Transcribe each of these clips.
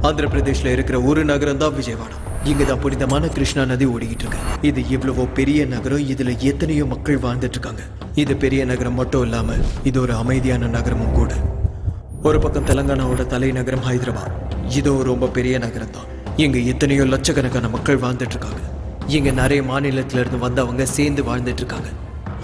ஆந்திர பிரதேஷ்ல இருக்கிற ஒரு நகரம் தான் விஜயவாடா. இங்கதான் புனிதமான கிருஷ்ணா நதி ஓடிக்கிட்டு இருக்கு. இது இவ்வளவோ பெரிய நகரம், இதுல எத்தனையோ மக்கள் வாழ்ந்துட்டு இருக்காங்க. இது பெரிய நகரம் மட்டும் இல்லாம இது ஒரு அமைதியான நகரமும் கூட. ஒரு பக்கம் தெலங்கானாவோட தலைநகரம் ஹைதராபாத். இதுவும் ரொம்ப பெரிய நகரம் தான். இங்க எத்தனையோ லட்சக்கணக்கான மக்கள் வாழ்ந்துட்டு இருக்காங்க. இங்க நிறைய மாநிலத்தில இருந்து வந்தவங்க சேர்ந்து வாழ்ந்துட்டு இருக்காங்க.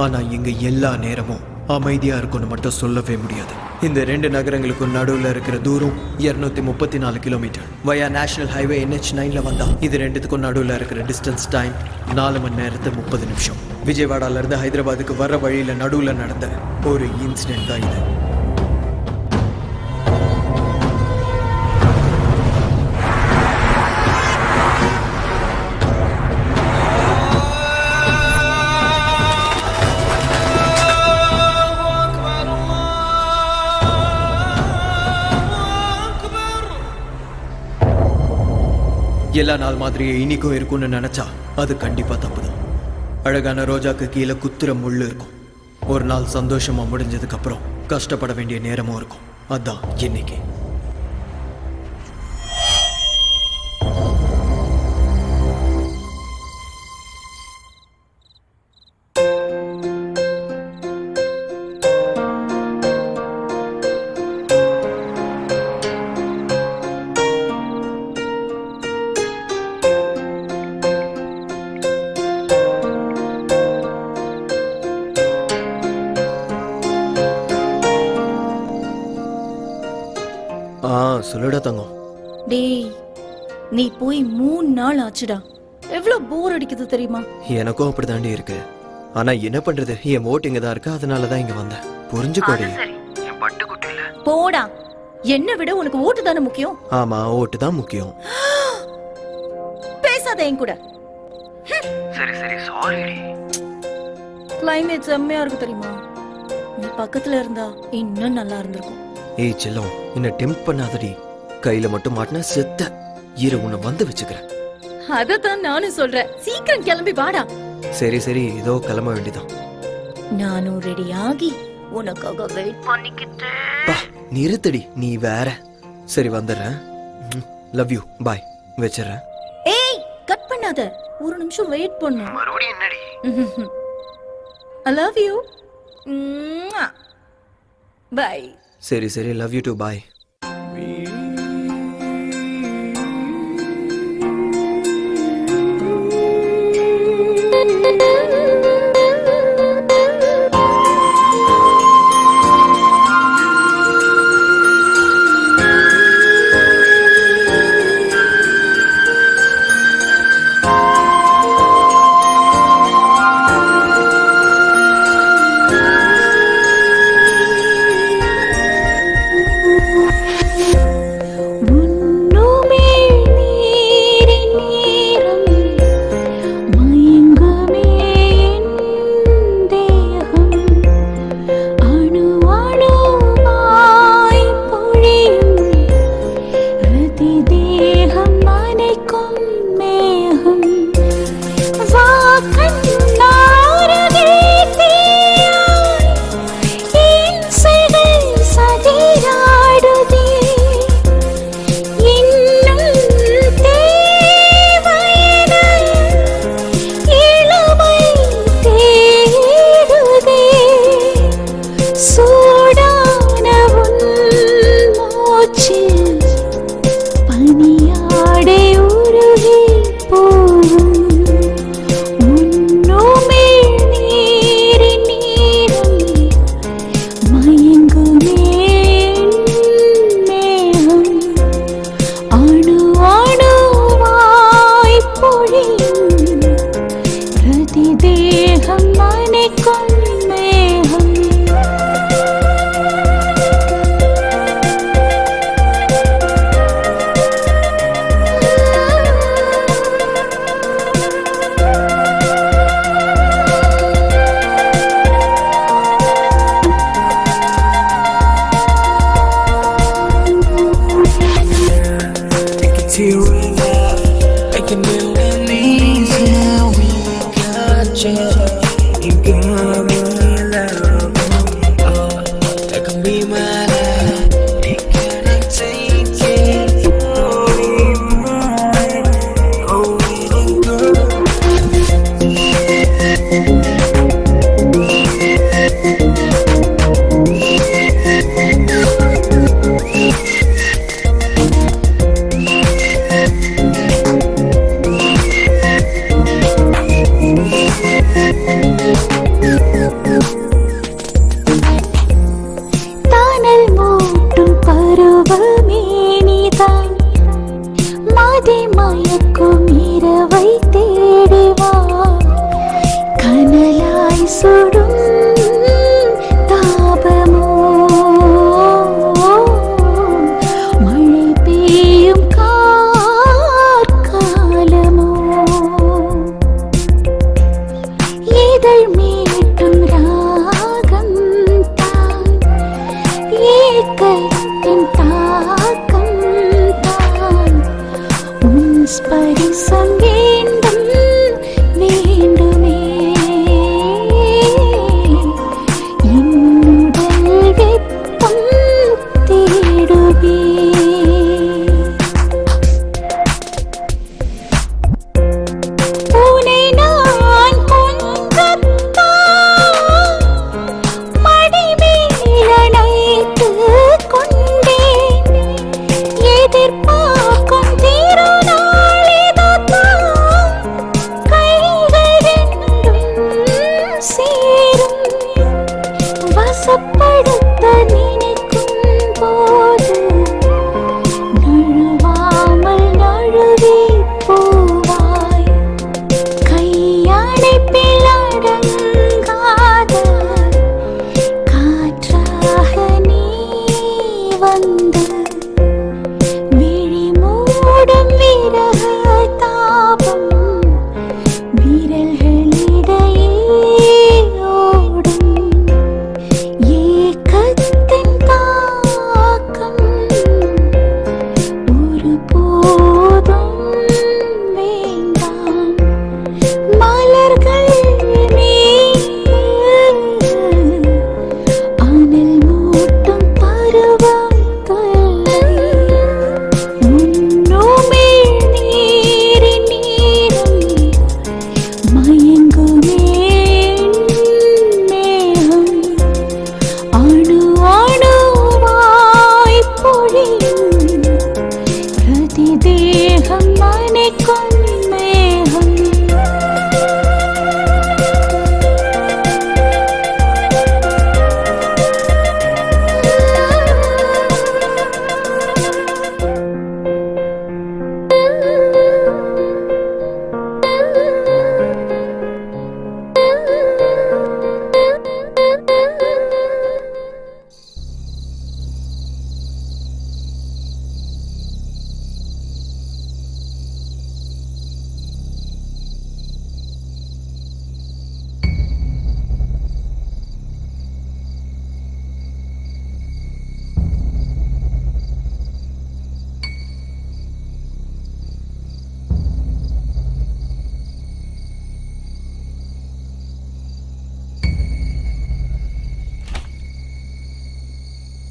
ஆனா இங்க எல்லா நேரமும் அமைதியா இருக்கும்னு மட்டும் சொல்லவே முடியாது. இந்த ரெண்டு நகரங்களுக்கும் நடுவில் இருக்கிற தூரம் 234 கிலோமீட்டர். வயா நேஷனல் ஹைவே NH9ல வந்தா இது ரெண்டுத்துக்கும் நடுவில் இருக்கிற டிஸ்டன்ஸ் டைம் 4 மணி நேரத்து 30 நிமிஷம். விஜயவாடால இருந்து ஹைதராபாத்துக்கு வர்ற வழியில நடுவில் நடந்த ஒரு இன்சிடென்ட் தான் இது. எல்லா நாள் மாதிரியே இன்னைக்கும் இருக்கும்னு நினைச்சா அது கண்டிப்பா தப்புதான். அழகான ரோஜாக்கு கீழே குத்துற முள்ளு இருக்கும். ஒரு நாள் சந்தோஷமா முடிஞ்சதுக்கு அப்புறம் கஷ்டப்பட வேண்டிய நேரமும் இருக்கும். அதான் இன்னைக்கு. சொல்லுடா தங்கம். டேய், நீ போய் 3 நாள் ஆச்சுடா. எவ்வளவு போர் அடிக்குது தெரியுமா? எனக்கும் அப்படிதாண்டி இருக்கு. ஆனா என்ன பண்றது, என் ஓட்டு இங்க தான் இருக்கு, அதனாலதான் இங்க வந்தேன். புரிஞ்சுக்கோடி. என் பட்டுக்குட்டி இல்ல. போடா, என்ன விட உனக்கு ஓட்டு தானே முக்கியம். ஆமா, ஓட்டு தான் முக்கியம். பேசாத என் கூட. சரி சரி, சாரிடி. கிளைமேட் செம்மையா இருக்கு தெரியுமா? நீ பக்கத்துல இருந்தா இன்னும் நல்லா இருந்திருக்கும். ஏய் செல்லம், என்ன டெம்ப்ட் பண்ணாதடி. கையில மட்டும் மாட்டினா செத்த. இரு, உன்னை வந்து வச்சுக்கிறேன். அதத்தான் நானும் சொல்றேன். சீக்கிரம் கிளம்பி வாடா. சரி சரி, இதோ கிளம்ப வேண்டியதான். நானும் ரெடி ஆகி உனக்காக வெயிட் பண்ணிக்கிட்டே. நிறுத்தடி, நீ வேற. சரி வந்துடுறேன். லவ் யூ, பாய். வச்சிடுறேன். ஏய், கட் பண்ணாத. ஒரு நிமிஷம் வெயிட் பண்ணு. மறுபடியும் என்னடி? I love you. Bye. சரி சரி, love you to, bye. You got me. தானல் மூட்டும் பருவமே நீதான் மதி மயக்கும் இரவை தேடிவா கனலாய் சுடும் தாபமோ மழை பெய்யும் காலமோ இதழ் மீட்டும் ராகம் தான் ஏக்கத்தின் தாக்கம் தான் உன் ஸ்பரிசம் வேண்டும் வேண்டுமே என்னுடல் வெப்பம் தேடுவே உனை நான் கொஞ்சத்தான் மடிமேல் அணைத்துக் கொண்டேன் எதிர்பார்க்கும் திருநாள் இதுதான் கைகள் ரெண்டும் சேரும் வசப்படுத்த நினைக்கும் போது நழுவாமல் நழுவி போவாய் கையணைப்பில் அடங்காத காற்றாக நீ வந்து விழி மூடும் விரக தாபம் விரல்களிடையே ஓடும் ஏக்கத்தின் தாக்கம் ஒருபோதும் வேண்டாம் மலர்கள் மீது அனல் மூட்டும் பருவம் தொல்லை உன்னுமிழ் நீரின் நீரம் மயங்குமே மேகம் அணு அணுவாய் பொழியும் பிரதி தேகம் நனைக்கும் மேகம்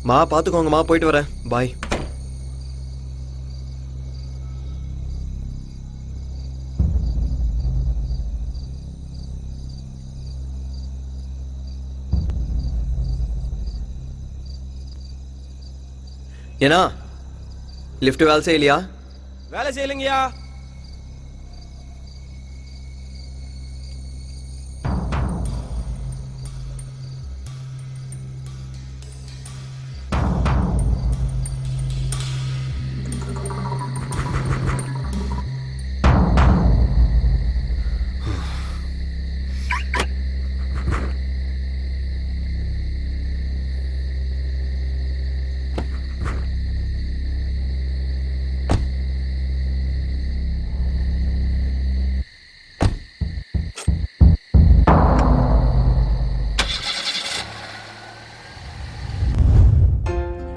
மா பார்த்துக்கோங்கம்மா, போயிட்டு வரேன். பாய். ஏன்னா லிஃப்ட் வேலை செய்யலையா? வேலை செய்யலைங்கய்யா.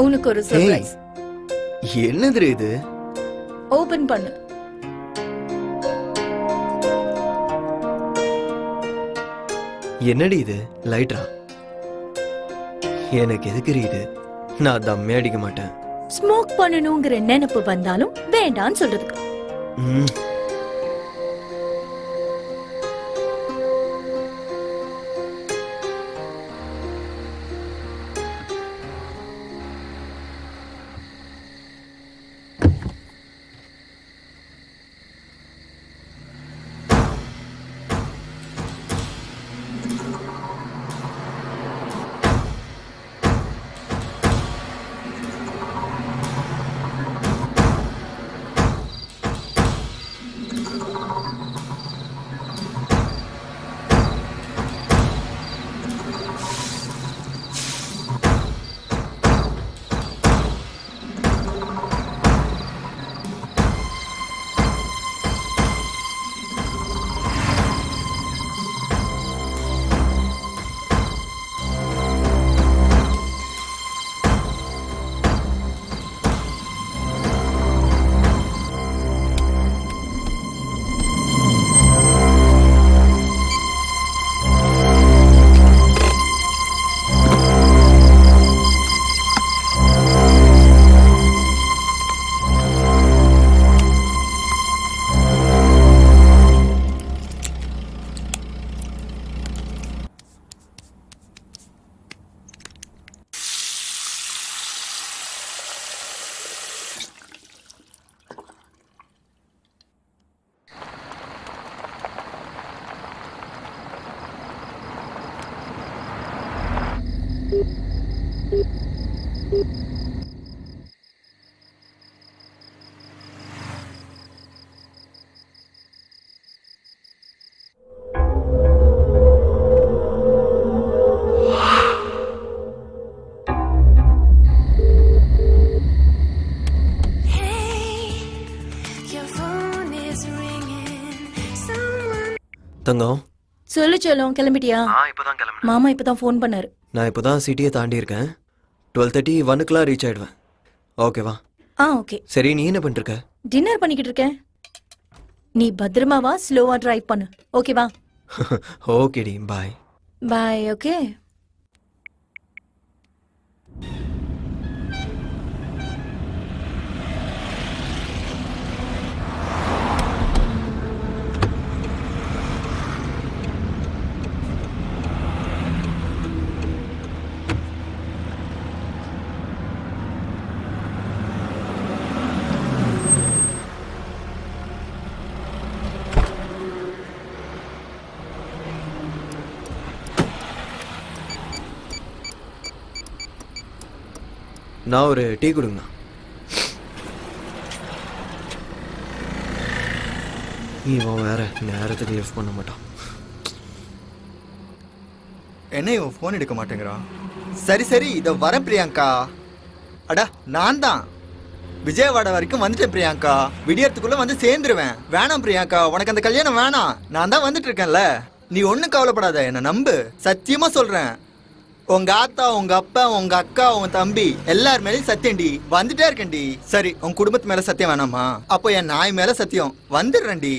உனக்கு ஒரு சர்ப்ரைஸ். என்னது இது? ஓபன் பண்ணு. என்னடி இது? லைட்டரா? எனக்கு எதுக்கு இது? நான் தம்மே அடிக்க மாட்டேன். ஸ்மோக் பண்ணணுங்கிற நினைப்பு வந்தாலும் வேண்டான்னு சொல்றதுக்கு. தங்கம் சொல்லு செல்லம், கிளம்பிட்டியா? இப்போதான் கிளம்புறேன். மாமா இப்பதான் ஃபோன் பண்ணாரு. நான் இப்போதான் சிட்டியை தாண்டி இருக்கேன். 12:30 1 ரீச் ஆயிடுவேன். ஓகேவா? ஓகே. சரி, நீ என்ன பண்ணிருக்க? டின்னர் பண்ணிக்கிட்டு இருக்கேன். நீ பத்திரமாவா, ஸ்லோவா டிரைவ் பண்ணு. ஓகேவா? ஓகேடி, பாய். பாய். ஓகே. நான் ஒரு டீ கொடுங்கண்ணா. இவன் வேற நேரத்துக்கு லிஃப்ட் பண்ண மாட்டான். என்ன இவன் ஃபோன் எடுக்க மாட்டேங்கிறான்? சரி சரி, இதை வரேன் பிரியாங்கா. அடா நான் தான் விஜயவாடா வரைக்கும் வந்துட்டேன் பிரியாங்கா. விடியறதுக்குள்ள வந்து சேர்ந்துருவேன். வேணாம் பிரியாங்கா, உனக்கு அந்த கல்யாணம் வேணாம். நான் தான் வந்துட்டு இருக்கேன்ல, நீ ஒன்றும் கவலைப்படாத, என்ன நம்பு. சத்தியமா சொல்றேன், உங்க ஆத்தா, உங்க அப்பா, உங்க அக்கா, உன் தம்பி எல்லார் மேலேயும் சத்தியம்டி. வந்துட்டே இருக்கேன்டி. சரி, உன் குடும்பத்து மேல சத்தியம் வேணாமா? அப்போ என் நாய் மேல சத்தியம். வந்துடுறேன்டி.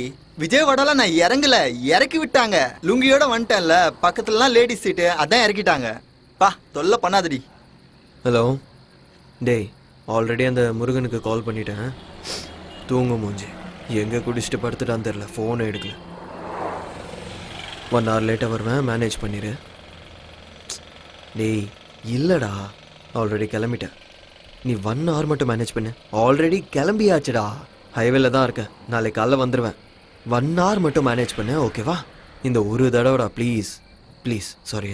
விஜயவாடால நான் இறங்கல, இறக்கி விட்டாங்க. லுங்கியோட வந்துட்டேன்ல, பக்கத்துலலாம் லேடிஸ் சீட்டு, அதான் இறக்கிட்டாங்க. பா தொல்லை பண்ணாதடி. ஹலோ டேய், ஆல்ரெடி அந்த முருகனுக்கு கால் பண்ணிட்டேன். தூங்க மூஞ்சி எங்கே குடிச்சிட்டு படுத்துட்டான்னு தெரில, ஃபோனை எடுக்கல. 1 hour லேட்டாக வருவேன், மேனேஜ் பண்ணிடு. டேய் இல்லைடா, ஆல்ரெடி கிளம்பிட்டேன். நீ 1 hour மட்டும் மேனேஜ் பண்ணு. ஆல்ரெடி கிளம்பியாச்சுடா, ஹைவேல தான் இருக்கேன். நாளைக்கு காலைல வந்துடுவேன். 1 hour மட்டும் மேனேஜ் பண்ணு, ஓகேவா? இந்த ஒரு தடவைடா, please please. Sorry.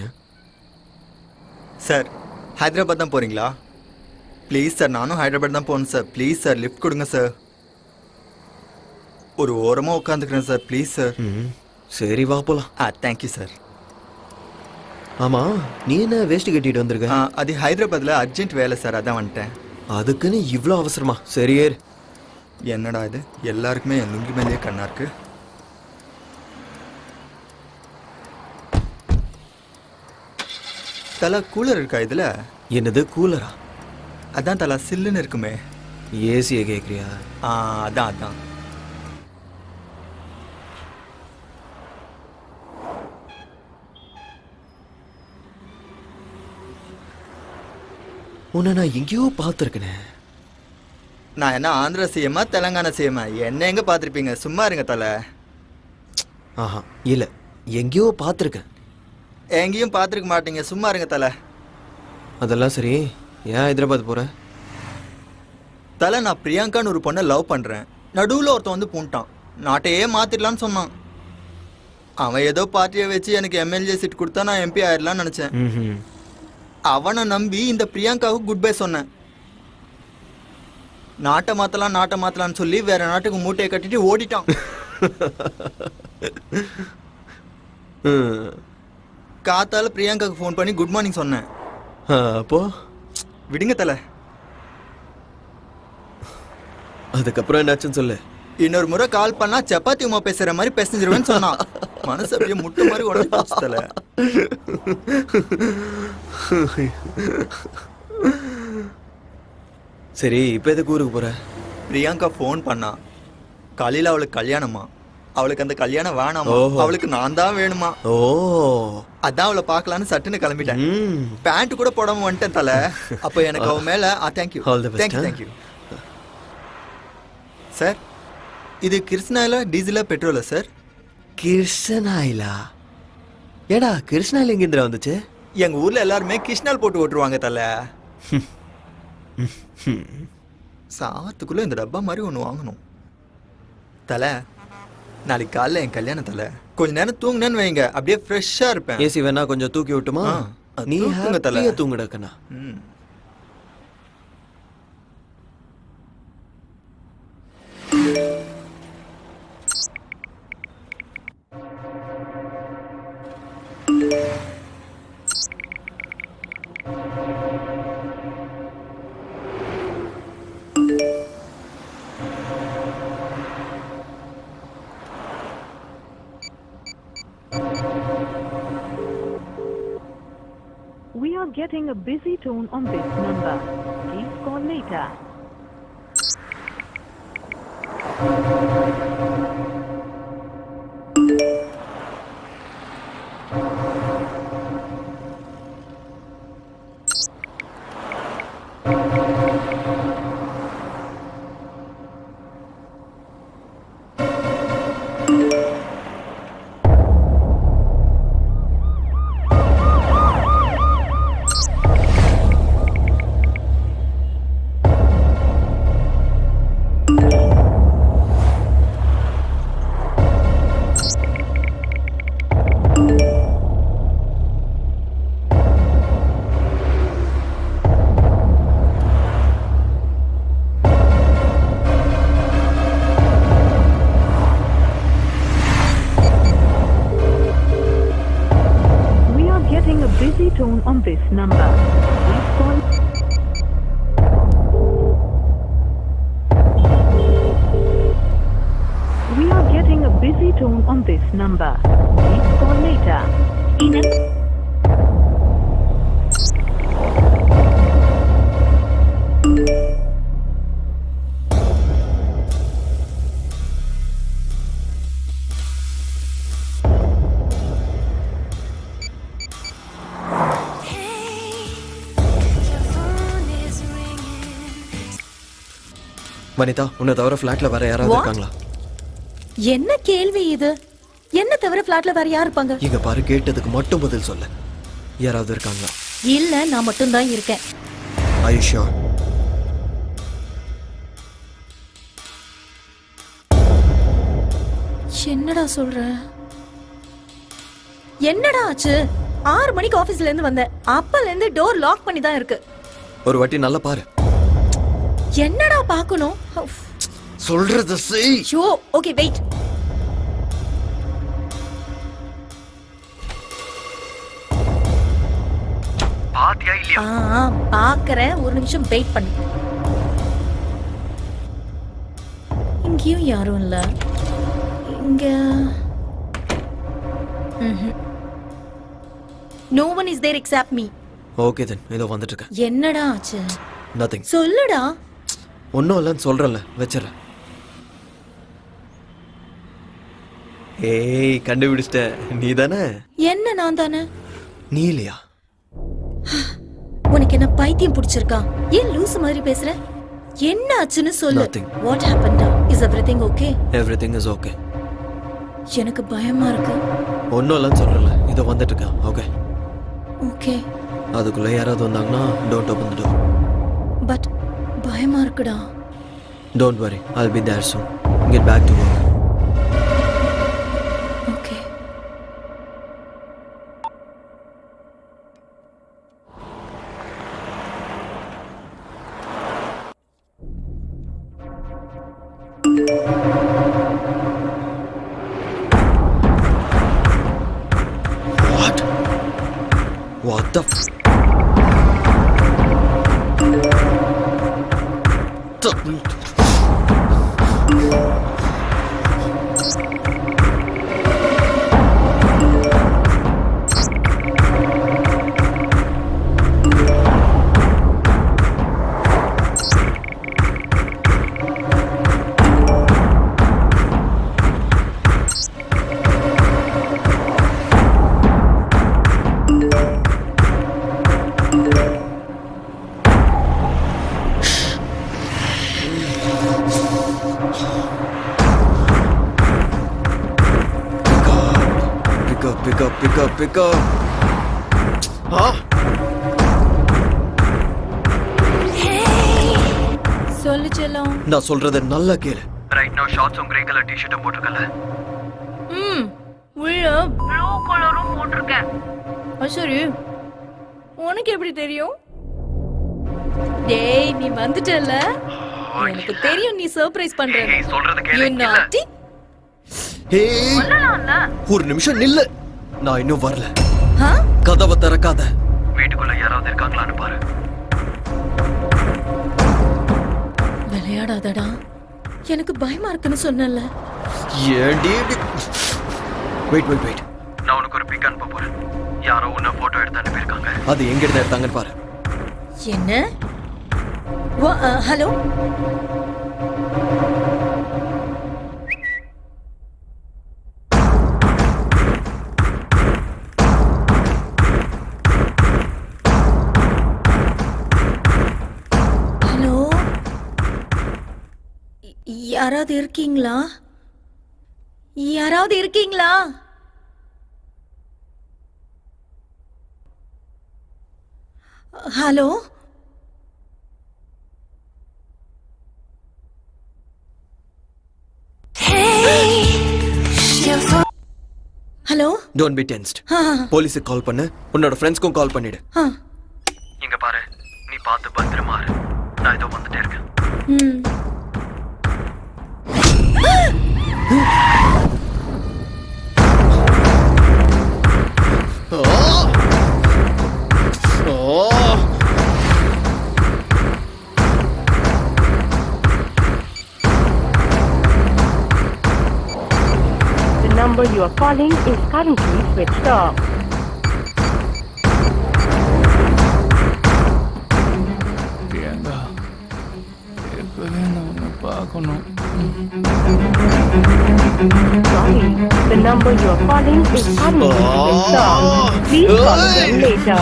Sir, Hyderabad தான் போறீங்களா? ப்ளீஸ் சார், நானும் ஹைதராபாத் தான் போகணும் சார். ப்ளீஸ் சார், லிஃப்ட் கொடுங்க சார். ஒரு ஓரமாக உட்காந்துக்கிறேன் சார், ப்ளீஸ் சார். சரி வா போலாம். Thank you sir. ஆமாம், நீ என்ன வேஷ்டி கட்டிட்டு வந்திருக்க? அது ஹைதராபாத்தில் அர்ஜென்ட் வேலை சார், அதான் வந்துட்டேன். அதுக்குன்னு இவ்வளோ அவசரமா? சரி ஏறு. என்னடா இது, எல்லாருக்குமே என் லுங்கி மேலேயே கண்ணா இருக்கு. தலா கூலர் இருக்கா இதில்? என்னது கூலரா? அதான் தலா சில்லுன்னு இருக்குமே. ஏசியை கேட்குறியா? அதான் அதான். உன்னை நான் எங்கேயோ பார்த்துருக்கேனே. நான் என்ன ஆந்திரா சிஎம்மா தெலங்கானா சிஎம்மா? என்ன எங்கே பார்த்துருப்பீங்க, சும்மா இருங்க தலை. ஆஹா இல்லை, எங்கேயோ பார்த்துருக்கேன். எங்கேயும் பார்த்துருக்க மாட்டீங்க, சும்மா இருங்க தலை. அதெல்லாம் சரி, ஏன் ஹைதராபாத் போகிறேன்? தலை, நான் பிரியாங்கான்னு ஒரு பொண்ணை லவ் பண்ணுறேன். நடுவில் ஒருத்தன் வந்து பூண்டான், நாட்டையே மாற்றிடலான்னு சொன்னான். அவன் ஏதோ பார்ட்டியை வச்சு எனக்கு எம்எல்ஏ சீட் கொடுத்தா நான் எம்பி ஆயிடலான்னு நினச்சேன். அவனை நம்பி இந்த பிரியாங்காவுக்கு குட் பை சொன்னேன். நாட்டை மாற்றலான்னு சொல்லி வேற நாட்டுக்கு மூட்டையை கட்டிட்டு ஓடிட்டான். காத்தால பிரியாங்காவுக்கு ஃபோன் பண்ணி குட் மார்னிங் சொன்னேன். அப்போ விடுங்க தலை. அதுக்கப்புறம் என்னாச்சுன்னு சொல்லு. இன்னொரு முறை கால் பண்ணா சப்பாத்தி உமா பேசுற மாதிரி பேசிஞ்சிருவேன்னு சொன்னான். மனசு அப்படியே முட்டு மாதிரி உடஞ்சி போச்சு தலை. சரி, இப்போ எதுக்கு ஊருக்கு போற? பிரியாங்கா ஃபோன் பண்ணா. காலையில் அவளுக்கு கல்யாணமா, அவளுக்கு அந்த கல்யாணம் வேணாமா, அவளுக்கு நான் தான் வேணுமா. ஓ, அதான் அவளை பார்க்கலான்னு சட்டுன்னு கிளம்பிட்டேன். பேண்ட் கூட போடாம வந்துட்டேன் தலை. அப்போ எனக்கு அவன் மேல தேங்க்யூ தேங்க்யூ. சார், இது கிருஷ்ணாயிலா டீசலா பெட்ரோலா சார்? கிருஷ்ணாயிலா? ஏடா கிருஷ்ணாயில் எங்கேந்திரா வந்துச்சு? எங்க ஊர்ல எல்லாருமே கிருஷ்ணால் போட்டு ஓட்டுருவாங்க தலை. சாத்துக்குள்ள இந்த டப்பா மாதிரி ஒன்று வாங்கணும் தலை. நாளைக்கு காலைல என் கல்யாணம் தலை. கொஞ்ச நேரம் தூங்கினேன்னு வைங்க, அப்படியே ஃப்ரெஷ்ஷா இருப்பேன். ஏசி வேணா கொஞ்சம் தூக்கி விட்டுமா? நீ தலை தூங்குடக்கண்ணா. are getting a busy tone on this number. Please call later. Busy tone on this number. Please call. We are getting a busy tone on this number. Please call later. Vanitha, உன்னை தவிர ஃப்ளாட்ல வேற யாராவது What? இருக்காங்களா? என்ன கேள்வி இது? என்ன தவிர ஃபிளாட்ல வேற யார் இருப்பாங்க? இங்க பாரு, கேட்டதுக்கு மட்டும் பதில் சொல்ல. யாராவது இருக்காங்களா? இல்ல, நான் மட்டும் தான் இருக்கேன். Are you sure? என்னடா சொல்ற? என்னடா ஆச்சு? 6 மணிக்கு ஆபீஸ்ல இருந்து வந்தேன். அப்பல இருந்து டோர் லாக் பண்ணி தான் இருக்கு. ஒரு வாட்டி நல்லா பாரு. என்னடா பார்க்கணும்? சொல்றது செய். Show, okay wait. பாத்தியா இல்லையா? பாக்குறேன், ஒரு நிமிஷம் வெயிட் பண்ணு. இங்கேயும் யாரும் இல்ல. இங்க no one is there except me. Okay then, இதோ வந்துட்டு இருக்கேன். என்னடா ஆச்சு? நதிங். சொல்லுடா. ஒன்னும் இல்லைன்னு சொல்றேன்ல, வச்சிடறேன். ஏய், கண்டுபிடிச்சிட்ட. நீ தானே? என்ன நான் தானே? நீ இல்லையா? உனக்கு என்ன பைத்தியம் பிடிச்சிருக்கா? ஏன் லூசு மாதிரி பேசுற? என்ன ஆச்சுன்னு சொல்லு. Nothing. What happened? Is everything okay? Everything is okay. எனக்கு பயமா இருக்கு. ஒன்னும் இல்லைன்னு சொல்றேன்ல, இதோ வந்துட்டு இருக்கேன். ஓகே. ஓகே. அதுக்குள்ள யாராவது வந்தாங்கன்னா don't open the door. But பயமா இருக்குடா. Don't worry, I'll be there soon. Get back to work. Okay. What? What the f- Pick up. சொல்லு செல்லம். நான் சொல்றத நல்லா கேளு. Right now ஷார்ட்ஸும் grey colour டி-ஷர்ட்டும் போட்டுக்கல. உள்ள ப்ளூ கலரும் போட்டிருக்கேன். சரி, உனக்கு எப்படி தெரியும்? டேய், நீ வந்துட்டல. எனக்கு தெரியும் நீ சர்ப்ரைஸ் பண்ற. நீ சொல்றத கேளு. You naughty. ஏய், ஒரு நிமிஷம் நில்லு. நான் இன்னும் வரல. கதவை திறக்காத. வீட்டுக்குள்ள யாராவது இருக்காங்களான்னு பாரு. விளையாடாதடா. எனக்கு பயமா இருக்குன்னு சொன்னல. ஏண்டி? வெயிட். நான் உனக்கு ஒரு பிக் அனுப்ப போறேன். யாரோ உன்னை போட்டோ எடுத்து அனுப்பியிருக்காங்க. அது எங்க இருந்து எடுத்தாங்கன்னு பாரு. என்ன? ஹலோ, ஹலோ, யாராவது இருக்கீங்களா? யாராவது இருக்கீங்களா? Hello, hello. Don't be tensed. போலீஸுக்கு கால் பண்ணு, உன்னோட ஃப்ரெண்ட்ஸ்க்கும் கால் பண்ணிடு. இங்க பாரு, நீ பார்த்து பத்திரமா இரு. நான் இதோ வந்துட்டே இருக்கேன். The number you are calling is currently switched off. Priyanka, எப்பவே நான் உன்னை பார்க்கணும். Sorry, the number you are calling is currently switched off. Please call again later.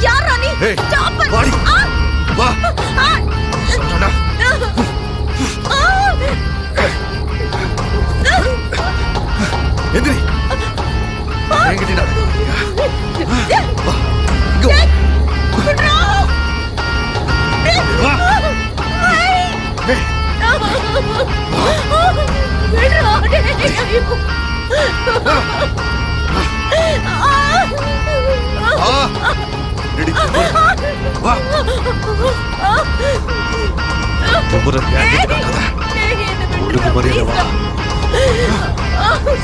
யாரா நீ? Hey, Stop it. வாடி. வா. சொன்னடா. எந்திரி. என்கிட்ட நட. வா. இங்க வா. வா. Hey. ரெடி. வா. ஒவ்வொரு என்கிட்ட நடாத. ஒழுங்கு மரியாதை வா.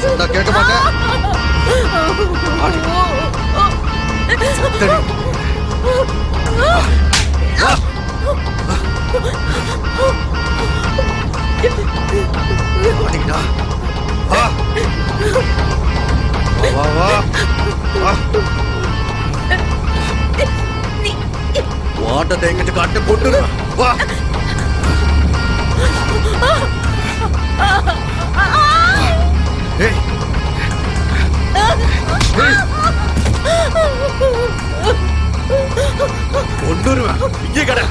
சொன்னா கேட்க மாட்டேன். ஆடி. சத்தடி. வா. ஆடிடா. வா. வா வா. வா. வாட்டத்தை எங்கிட்ட காட்டு போட்டுரு. வா. ஏய். ஏய். கொண்டுருவேன். இங்கே கடை.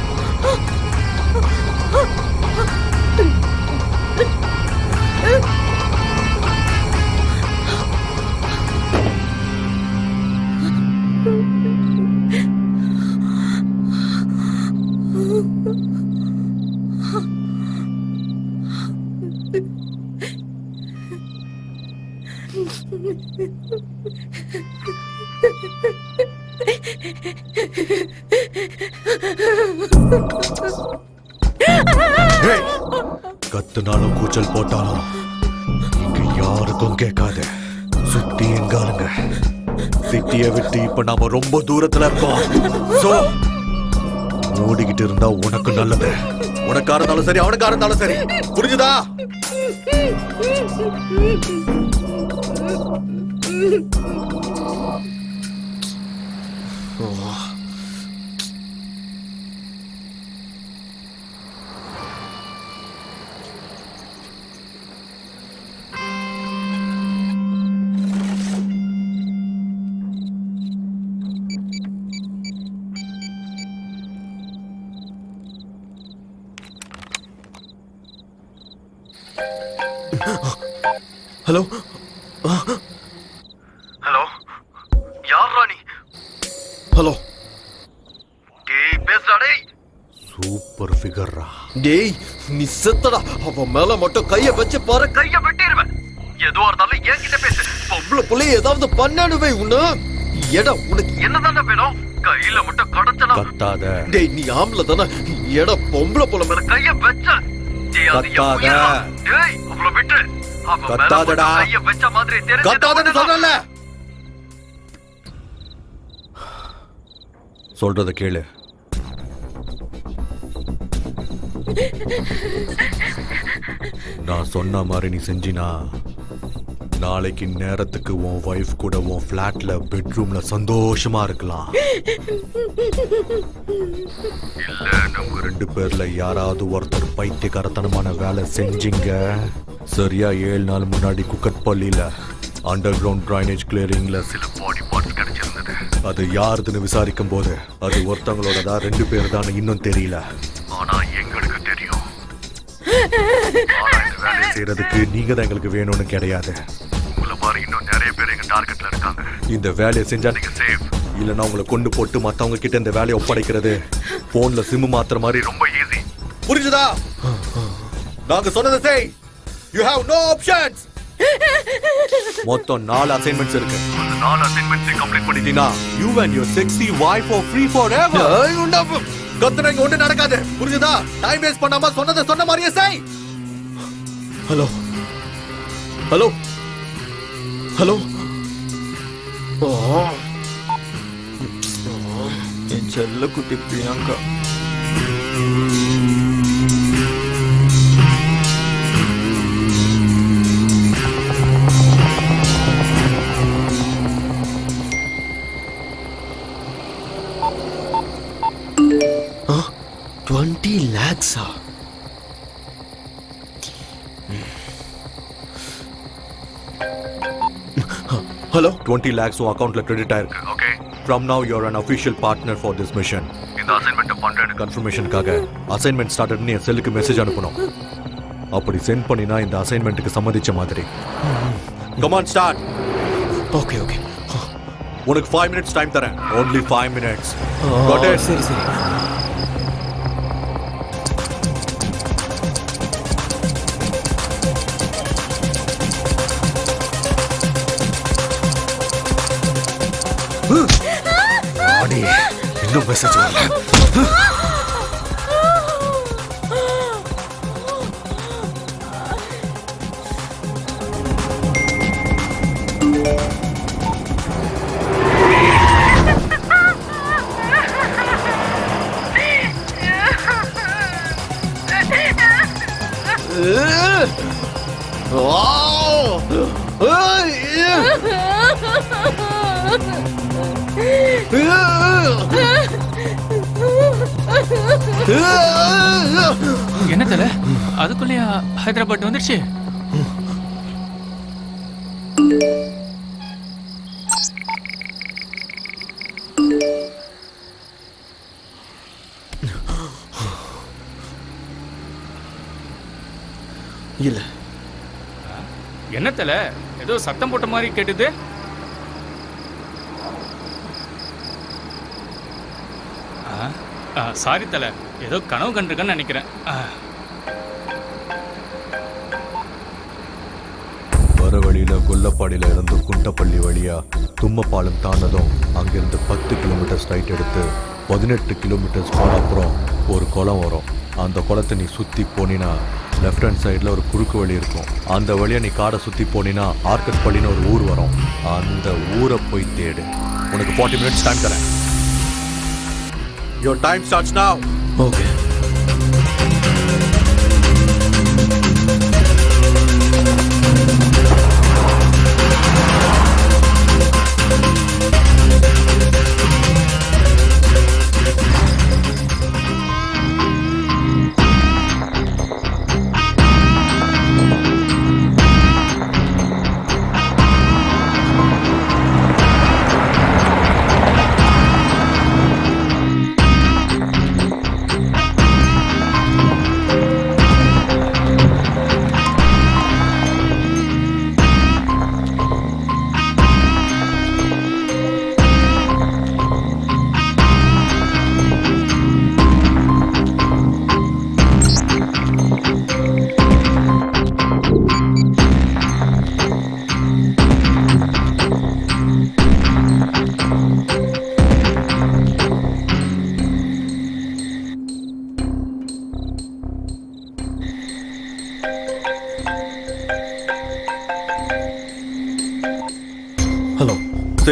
ஏய். கத்துனாலும் கூச்சல் போட்டாலும் இங்க யாருக்கும் கேட்காது. சுத்தி எங்காருங்க. சிட்டியை விட்டு இப்ப நாம ரொம்ப தூரத்துல இருக்கோம். சோ ஓடிக்கிட்டு இருந்தா உனக்கு நல்லது. உனக்கா இருந்தாலும் சரி, அவனுக்கா இருந்தாலும் சரி. புரிஞ்சுதா? ஹலோ. ஹலோ, யார் ராணி? ஹலோ. டேய் பேசுடா டேய். சூப்பர் ஃபிகர்ரா. டேய் நீ செத்தடா. அவன் மேல மட்டும் கைய வச்சு பாரு, கைய வெட்டிடுவேன். எதுவா இருந்தாலும் என்கிட்ட பேசு. பொம்பளை புள்ளை ஏதாவது பண்ணணுவே உன்ன. எடா உனக்கு என்னதானே வேணும்? கையில மட்டும் கடச்சனா கத்தாத. டேய் நீ ஆம்பளை தானே. எடா பொம்பளை புள்ள மேல கைய வச்ச. டேய் அது டேய் அவள விட்டு. கத்தாதடா. கத்தாதன்னு சொல்றேன்ல. சொல்றத கேளு. நான் சொன்ன மாதிரி நீ செஞ்சினா நாளைக்கு நேரத்துக்கு உன் வைஃப் கூட உன் ஃபிளாட்ல பெட்ரூம்ல சந்தோஷமா இருக்கலாம். இல்ல நம்ம 2 பேர்ல யாராவது ஒருத்தர் பைத்தியக்காரத்தனமான வேலை செஞ்சீங்க. சரியா 7 நாள் முன்னாடி குக்கட்பள்ளியில அண்டர் கிரவுண்ட் டிரைனேஜ் கிளியரிங்ல சில பாடி பார்ட்ஸ் கிடைச்சிருந்தது. அது யாருதுன்னு விசாரிக்கும் போது அது ஒருத்தவங்களோடதா 2 பேர் தான் இன்னும் தெரியல. ஆனா எங்களுக்கு தெரியும். வேலையை செய்யறதுக்கு நீங்க தான் எங்களுக்கு வேணும்னு கிடையாது. உங்களை மாதிரி இன்னும் நிறைய பேர் எங்க டார்கெட்ல இருக்காங்க. இந்த வேலையை செஞ்சா நீங்க சேஃப். இல்லைன்னா உங்களை கொண்டு போட்டு மத்தவங்க கிட்ட இந்த வேலையை ஒப்படைக்கிறது போன்ல சிம் மாத்துற மாதிரி ரொம்ப ஈஸி. புரிஞ்சுதா? நாங்க சொன்னதை செய். You have no options. மொத்தம் 4 அசைன்மெண்ட்ஸ் இருக்கு. அந்த 4 அசைன்மெண்ட்ஸ் கம்ப்ளீட் பண்ணிட்டீனா you and your sexy wife are free forever. கத்துனா இங்க ஒண்ணு நடக்காது. புரிஞ்சுதா? டைம் வேஸ்ட் பண்ணாம சொன்ன மாதிரியே செய். Hello hello hello. என் செல்ல குட்டி பிரியங்கா. $20 lakhs. Hello? 20 lakhs உன் அக்கவுண்ட்ல கிரெடிட் ஆயிருக்கு. Okay. From now you're an official partner for this mission. இந்த அசைன்மென்ட் பண்றேன் கன்ஃபர்மேஷனுக்காக அசைன்மென்ட் ஸ்டார்டட் நீ செல்லுக்கு மெசேஜ் அனுப்பணும். அப்படி சென்ட் பண்ணினா இந்த அசைன்மென்ட்க்கு சம்மதிச்ச மாதிரி. Come on start. Okay okay. உனக்கு 5 minutes டைம் தரேன். Only 5 minutes. Got it? சரி சரி. இன்னும் மெசேஜ் வரல. என்ன தல அதுக்குள்ளேயா ஹைதராபாத் வந்துருச்சு? இல்ல. என்ன தல ஏதோ சத்தம் போட்ட மாதிரி கேட்டுது. சாரி தல ஏதோ கனவு கண்டிருக்கேன்னு நினைக்கிறேன். வர வழியில கொல்லப்பாடியில இருந்து குண்டப்பள்ளி வழியா தும்மப்பாலம் தாண்டதும் அங்கிருந்து 10 கிலோமீட்டர் ஸ்ட்ரைட் எடுத்து 18 கிலோமீட்டர்ஸ் போன அப்புறம் ஒரு குளம் வரும். அந்த குளத்தை நீ சுத்தி போனினா லெஃப்ட் ஹேண்ட் சைடில் ஒரு குறுக்கு வழி இருக்கும். அந்த வழியை நீ காடை சுற்றி போனீங்கன்னா ஆர்கட்பள்ளின்னு ஒரு ஊர் வரும். அந்த ஊரை போய் தேடு. உனக்கு 40 minutes டைம் தரேன். Your time starts now. Okay.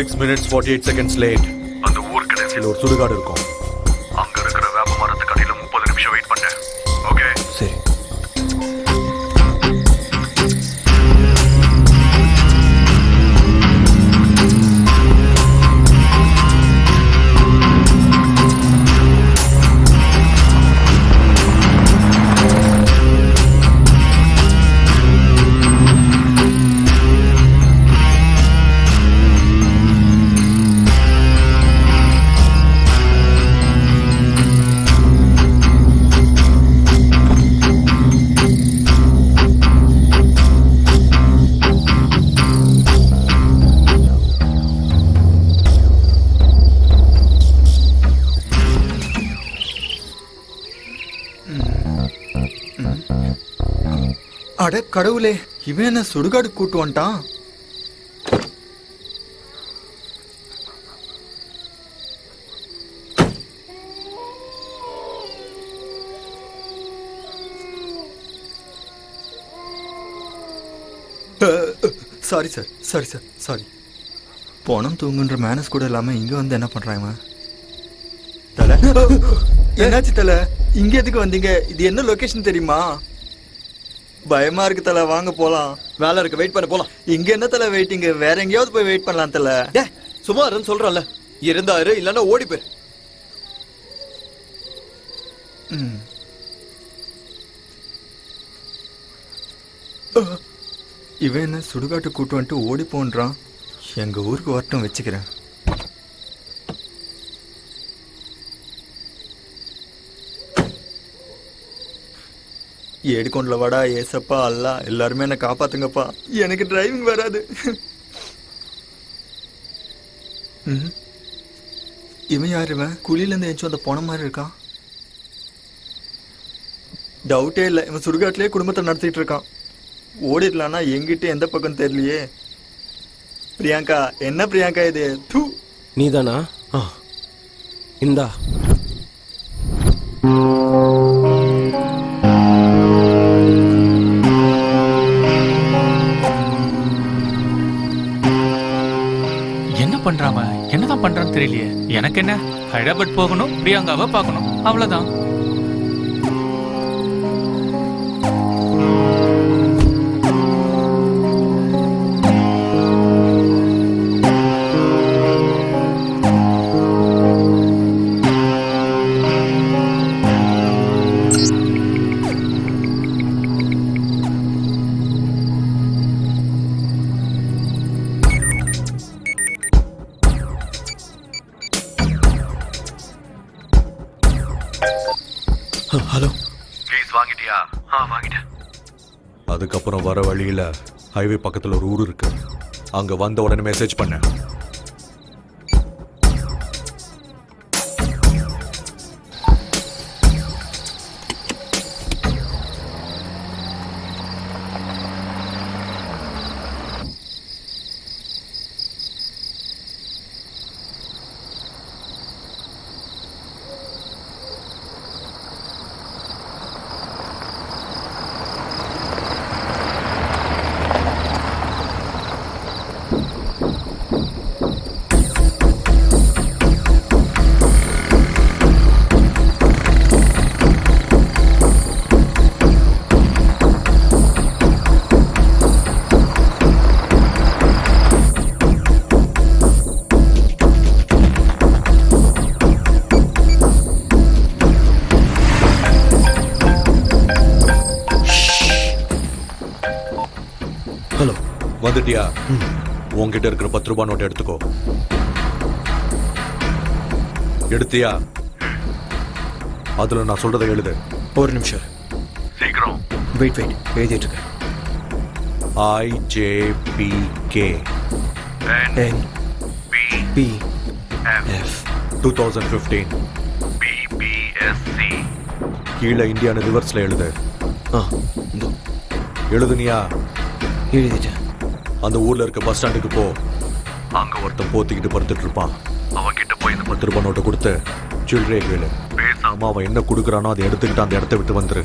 6 minutes 48 seconds late. அந்த ஊர் கடைசியில் ஒரு சுடுகாடு இருக்கும். அங்க இருக்கிற வேப்ப மரத்துக்கு அடியில 30 நிமிஷம் வெயிட் பண்ணேன். ஓகே சரி. அட கடவுளே, இவன் என்ன சுடுகாடு கூட்டு வந்துட்டான்? Sorry sir, sorry sir, sorry. பணம் தூங்குன்ற மேனஸ் கூட இல்லாம இங்க வந்து என்ன பண்றாங்க? தல, என்னாச்சு தல? இங்க எதுக்கு வந்தீங்க? இது என்ன லொகேஷன் தெரியுமா? பயமா இருக்கு தல, வாங்க போலாம். வேலை இருக்கு, வெயிட் பண்ண போலாம். இங்க என்ன தல வெயிட்டிங்? வேற எங்கேயாவது போய் வெயிட் பண்ணலாம் தல. டே சும்மா இருன்னு சொல்றல. இருந்தாரு இல்லன்னா ஓடி போயிரு. இவன் என்ன சுடுகாட்டு கூட்டு வந்துட்டு ஓடி போன்றான். எங்க ஊருக்கு வரட்டும், வச்சுக்கிறேன். ஏடுகொண்டல வாடா ஏசப்பா அல்லா, எல்லாருமே என்ன காப்பாத்துங்கப்பா. எனக்கு டிரைவிங் வராது. இவன் யாரு? இவன் குழியில இருந்து எஞ்சும் அந்த போன மாதிரி இருக்கான். டவுட்டே இல்லை, இவன் சுடுகாட்டிலே குடும்பத்தை நடத்திட்டு இருக்கான். ஓடிடலான்னா எங்கிட்ட எந்த பக்கம் தெரியலையே. பிரியங்கா, என்ன பிரியங்கா இது? தூ, நீதானா? இந்தா. என்ன பண்றாம என்னதான் பண்றான்னு தெரியலையே. எனக்கு என்ன, ஹைதராபாத் போகணும், பிரியங்காவை பார்க்கணும், அவ்வளவுதான். ஹலோ, ப்ளீஸ் வாங்கிட்டியா? வாங்கிட்டேன். அதுக்கப்புறம் வர வழியில ஹைவே பக்கத்துல ஒரு ஊர் இருக்கு. அங்க வந்த உடனே மெசேஜ் பண்ணேன். ஹலோ, வந்துட்டியா? உன்கிட்ட இருக்கிற 10 ரூபாய் நோட்டை எடுத்துக்கோ. எடுத்தியா? அதுல நான் சொல்றதை எழுது. ஒரு நிமிஷம் சீக்கிரம். வெயிட் எழுதிட்டு இருக்கேன். IJPK NPF 2015 BBSC. கீழே இந்தியான்னு ரிவர்ஸ்ல எழுது. எழுதுனியா? எழுதிட்டேன். அந்த ஊர்ல இருக்க பஸ் ஸ்டாண்டுக்கு போ. அங்க ஒருத்தன் போத்திக்கிட்டு படுத்துட்டு இருப்பான். அவன் கிட்ட போய் இந்த 10 ரூபாய் நோட்டை கொடுத்து சில்லறையை கேளு. பேசாம அவன் என்ன கொடுக்குறானோ அதை எடுத்துக்கிட்டு அந்த இடத்த விட்டு வந்துரு.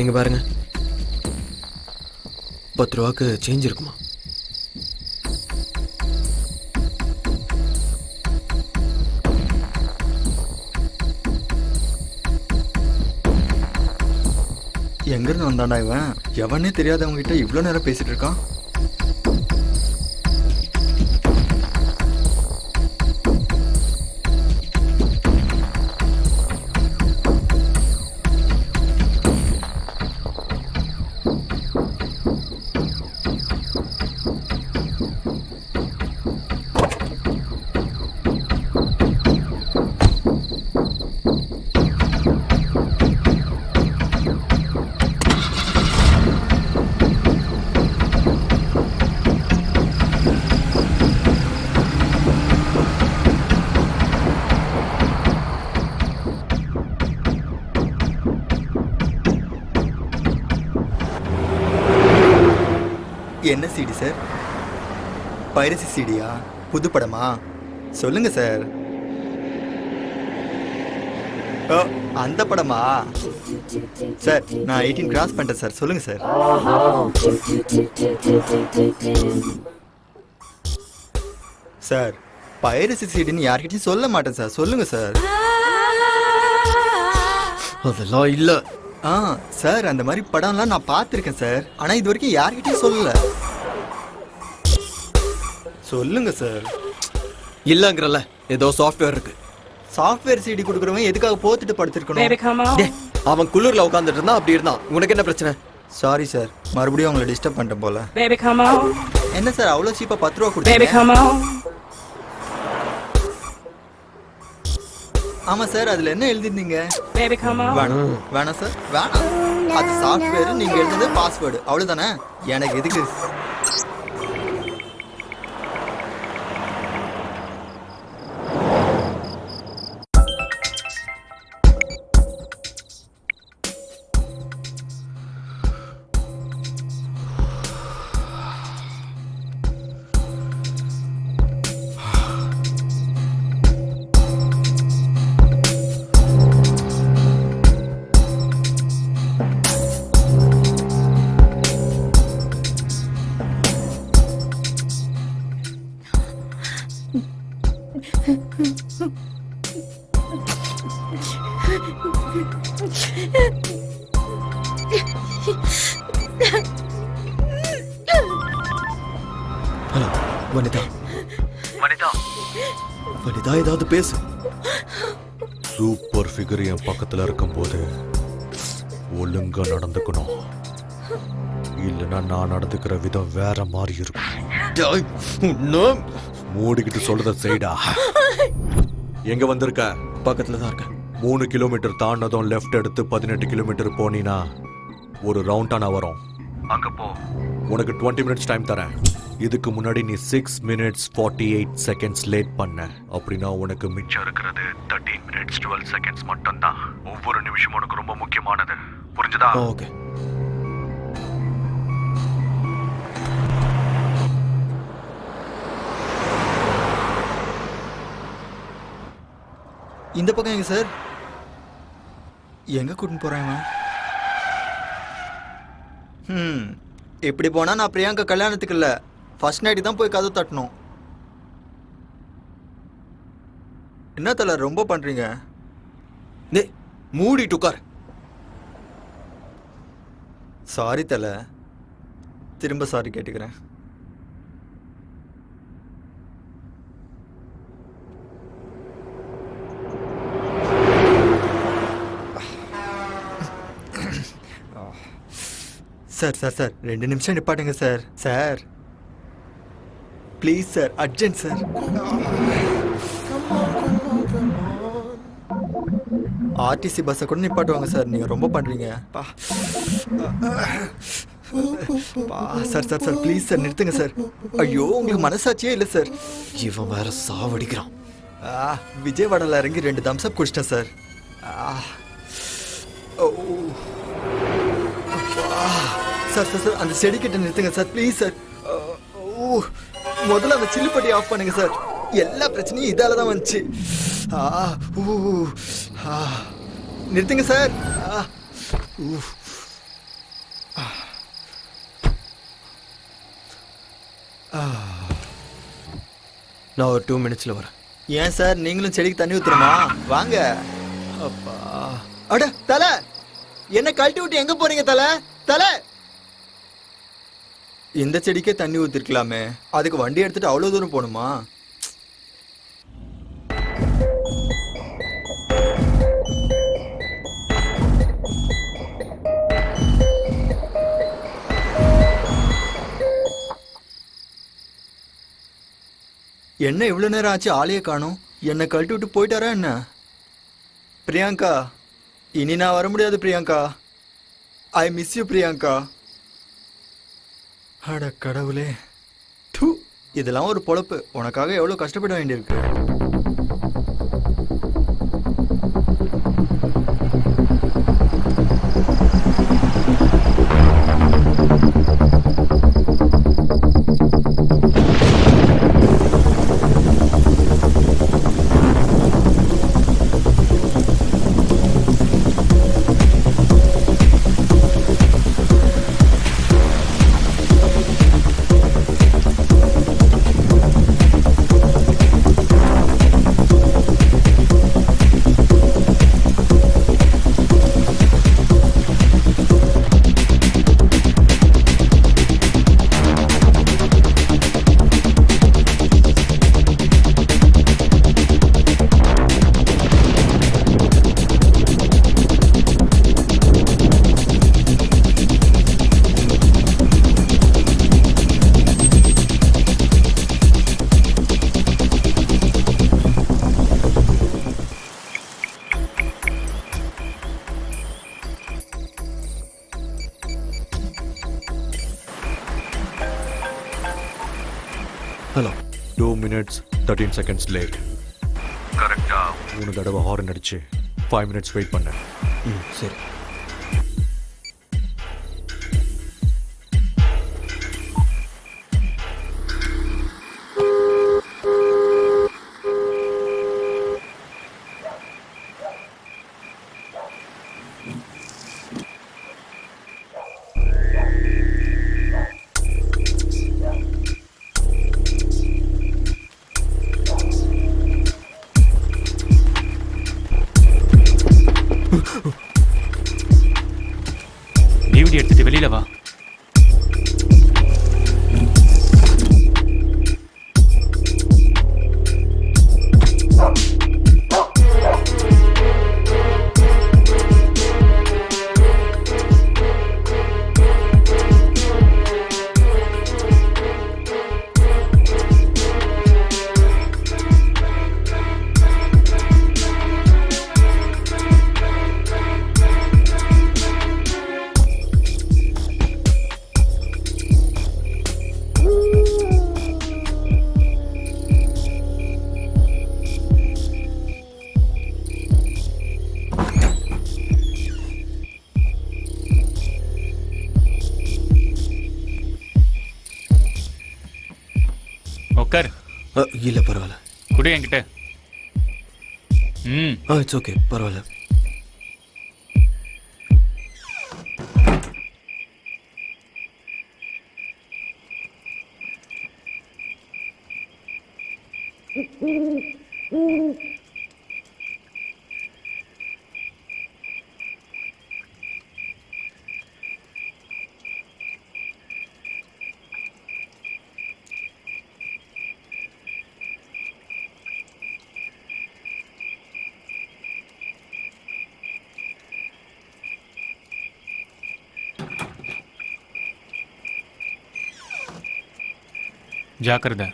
எங்க பாருங்க 10 ரூபாய்க்கு சேஞ்ச் இருக்குமா? எங்கிருந்து வந்தாண்டா இவன்? எவனே தெரியாதவங்க கிட்ட இவ்வளோ நேரம் பேசிட்டு இருக்கான். என்ன சிடி சார்? பைரசி சிடியா? புது படமா? சொல்லுங்க சார். ஓ, அந்த படமா? சார் நான் 18 கிராஸ் பண்ணிட்டேன் சார். சொல்லுங்க சார். சார் பைரசி சிடின்னு யார்கிட்டயும் சொல்ல மாட்டேன் சார். சொல்லுங்க சார். அதெல்லாம் இல்ல. சார் அந்த மாதிரி படம்லாம் நான் பார்த்துருக்கேன் சார். ஆனா இது வரைக்கும் யார்கிட்டயும் சொல்லல. சொல்லுங்க சார். இல்லங்கறல ஏதோ சாஃப்ட்வேர் இருக்கு. சாஃப்ட்வேர் சிடி கொடுக்குறவன் எதுக்காக போத்துட்டு படுத்திருக்கணும்? Baby, come on. டேய், அவன் குளிர்ல உட்கார்ந்துட்டு இருந்தா அப்படி இருந்தான். உனக்கு என்ன பிரச்சனை? சாரி சார், மறுபடியும் உங்களை டிஸ்டர்ப் பண்ணிட்டேன் போல. Baby, come on. என்ன சார் அவ்வளோ சீப்பா 10 ரூபா Baby, கொடுத்தீங்க? come on. ஆமா சார், அதுல என்ன எழுதிருந்தீங்க? Baby, come on. வேணாம் வேணாம் சார், வேணாம். அது சாஃப்ட்வேர், நீங்க எழுதுனது பாஸ்வேர்டு, அவ்வளவுதானே. எனக்கு எதுக்கு? ஹலோ வனிதா. வனிதா, வனிதா ஏதாவது பேசு. சூப்பர் ஃபிகர் என் பக்கத்துல இருக்கும்போது ஒழுங்கா நடந்துக்கணும். இல்லைன்னா நான் நடந்துக்கிற விதம் வேற மாதிரி இருக்கும். டேய், உன்னை- மூடிக்கிட்டு சொல்றத செய்டா. எங்க வந்திருக்க? பக்கத்துல தான் இருக்கேன். 3 கிலோமீட்டர் தாண்டதும் லெஃப்ட் எடுத்து 18 கிலோமீட்டர் போனீனா ஒரு ரவுண்டானா வரும். அங்க போ. உனக்கு 20 மினிட்ஸ் டைம் தரேன். இதுக்கு முன்னாடி நீ 6 minutes 48 seconds லேட் பண்ண அப்படின்னா உனக்கு மிச்சம் இருக்கிறது 13 minutes 12 seconds மட்டும்தான். ஒவ்வொரு நிமிஷமும் உனக்கு ரொம்ப முக்கியமானது. புரிஞ்சுதா? ஓகே. இந்த பக்கம் எங்க சார்? எங்க கூட்டின்னு போறேன்? இப்படி போனா நான் பிரியங்கா கல்யாணத்துக்கு இல்ல, ஃபர்ஸ்ட் நைட்டு தான் போய் கதவு தட்டணும். என்ன தல ரொம்ப பண்றீங்க? டேய், மூடிட்டு உட்கார். சாரி தல, திரும்ப சாரி கேட்டுக்கிறேன். சார் சார் சார் 2 நிமிஷம் நிப்பாட்டுங்க sir. Sir please sir, urgent sir. RTC பஸ்ஸை கூட நிப்பாட்டுவாங்க சார், நீங்கள் ரொம்ப பண்ணுறீங்க. Sir sir sir please sir நிறுத்துங்க சார். ஐயோ உங்களுக்கு மனசாட்சியே இல்லை சார். இவன் வேற சாவடிக்கிறான். விஜயவாடாவில் இறங்கி 2 தம்ஸ்அப் குடிச்சிட்டேன் சார். சார் சார் சார் அந்த செடி கிட்ட நிறுத்துங்க சார் ப்ளீஸ் சார். முதல்ல அந்த சில்லுப்பட்டி ஆஃப் பண்ணுங்க சார். எல்லா பிரச்சனையும் இதால தான் வந்துச்சு. நிறுத்துங்க சார். நான் ஒரு 2 மினிட்ஸில் வரேன். ஏன் சார் நீங்களும் செடிக்கு தண்ணி ஊத்துறமா? வாங்க. அப்பா, அட தலை, என்ன கழட்டி விட்டு எங்க போறீங்க தலை? தலை, இந்த செடிக்கே தண்ணி ஊத்திருக்கலாமே, அதுக்கு வண்டி எடுத்துட்டு அவ்வளவு தூரம் போகணுமா? என்ன இவ்வளவு நேரம் ஆச்சு, ஆளையே காணோம். என்னை கழட்டி விட்டு போயிட்டாரா என்ன? பிரியங்கா, இனி நான் வர முடியாது Priyanka. I miss you Priyanka. அட கடவுளே, தூ, இதெல்லாம் ஒரு பொழப்பு. உனக்காக எவ்வளவு கஷ்டப்பட வேண்டியிருக்கு. ஹலோ. 2 minutes 13 seconds late. கரெக்டா 3 தடவை ஹார்ன் அடிச்சு 5 minutes வெயிட் பண்ணேன். சரி. டிவிடி எடுத்துட்டு வெளியில வா. உட்கார். இல்லை பரவாயில்ல. குடு என்கிட்ட. இட்ஸ் ஓகே, பரவாயில்ல. ஜாக்கிரதை.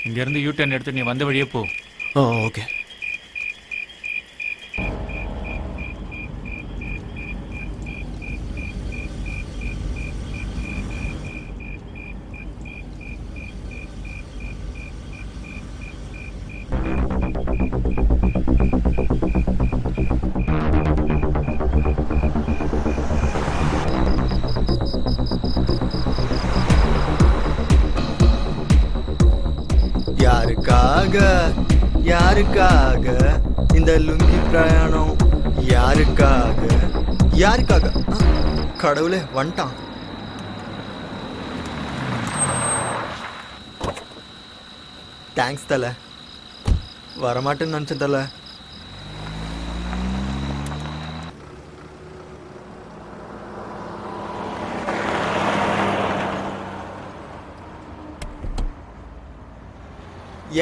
இங்கேருந்து யூ டர்ன் எடுத்து நீ வந்த வழியே போ. ஓகே. யாருக்காக இந்த லுங்கி பிரயாணம்? யாருக்காக யாருக்காக? கடவுளே வந்துட்டான். தேங்க்ஸ் தல. வரமாட்டேன்னு நினச்சேன் தல.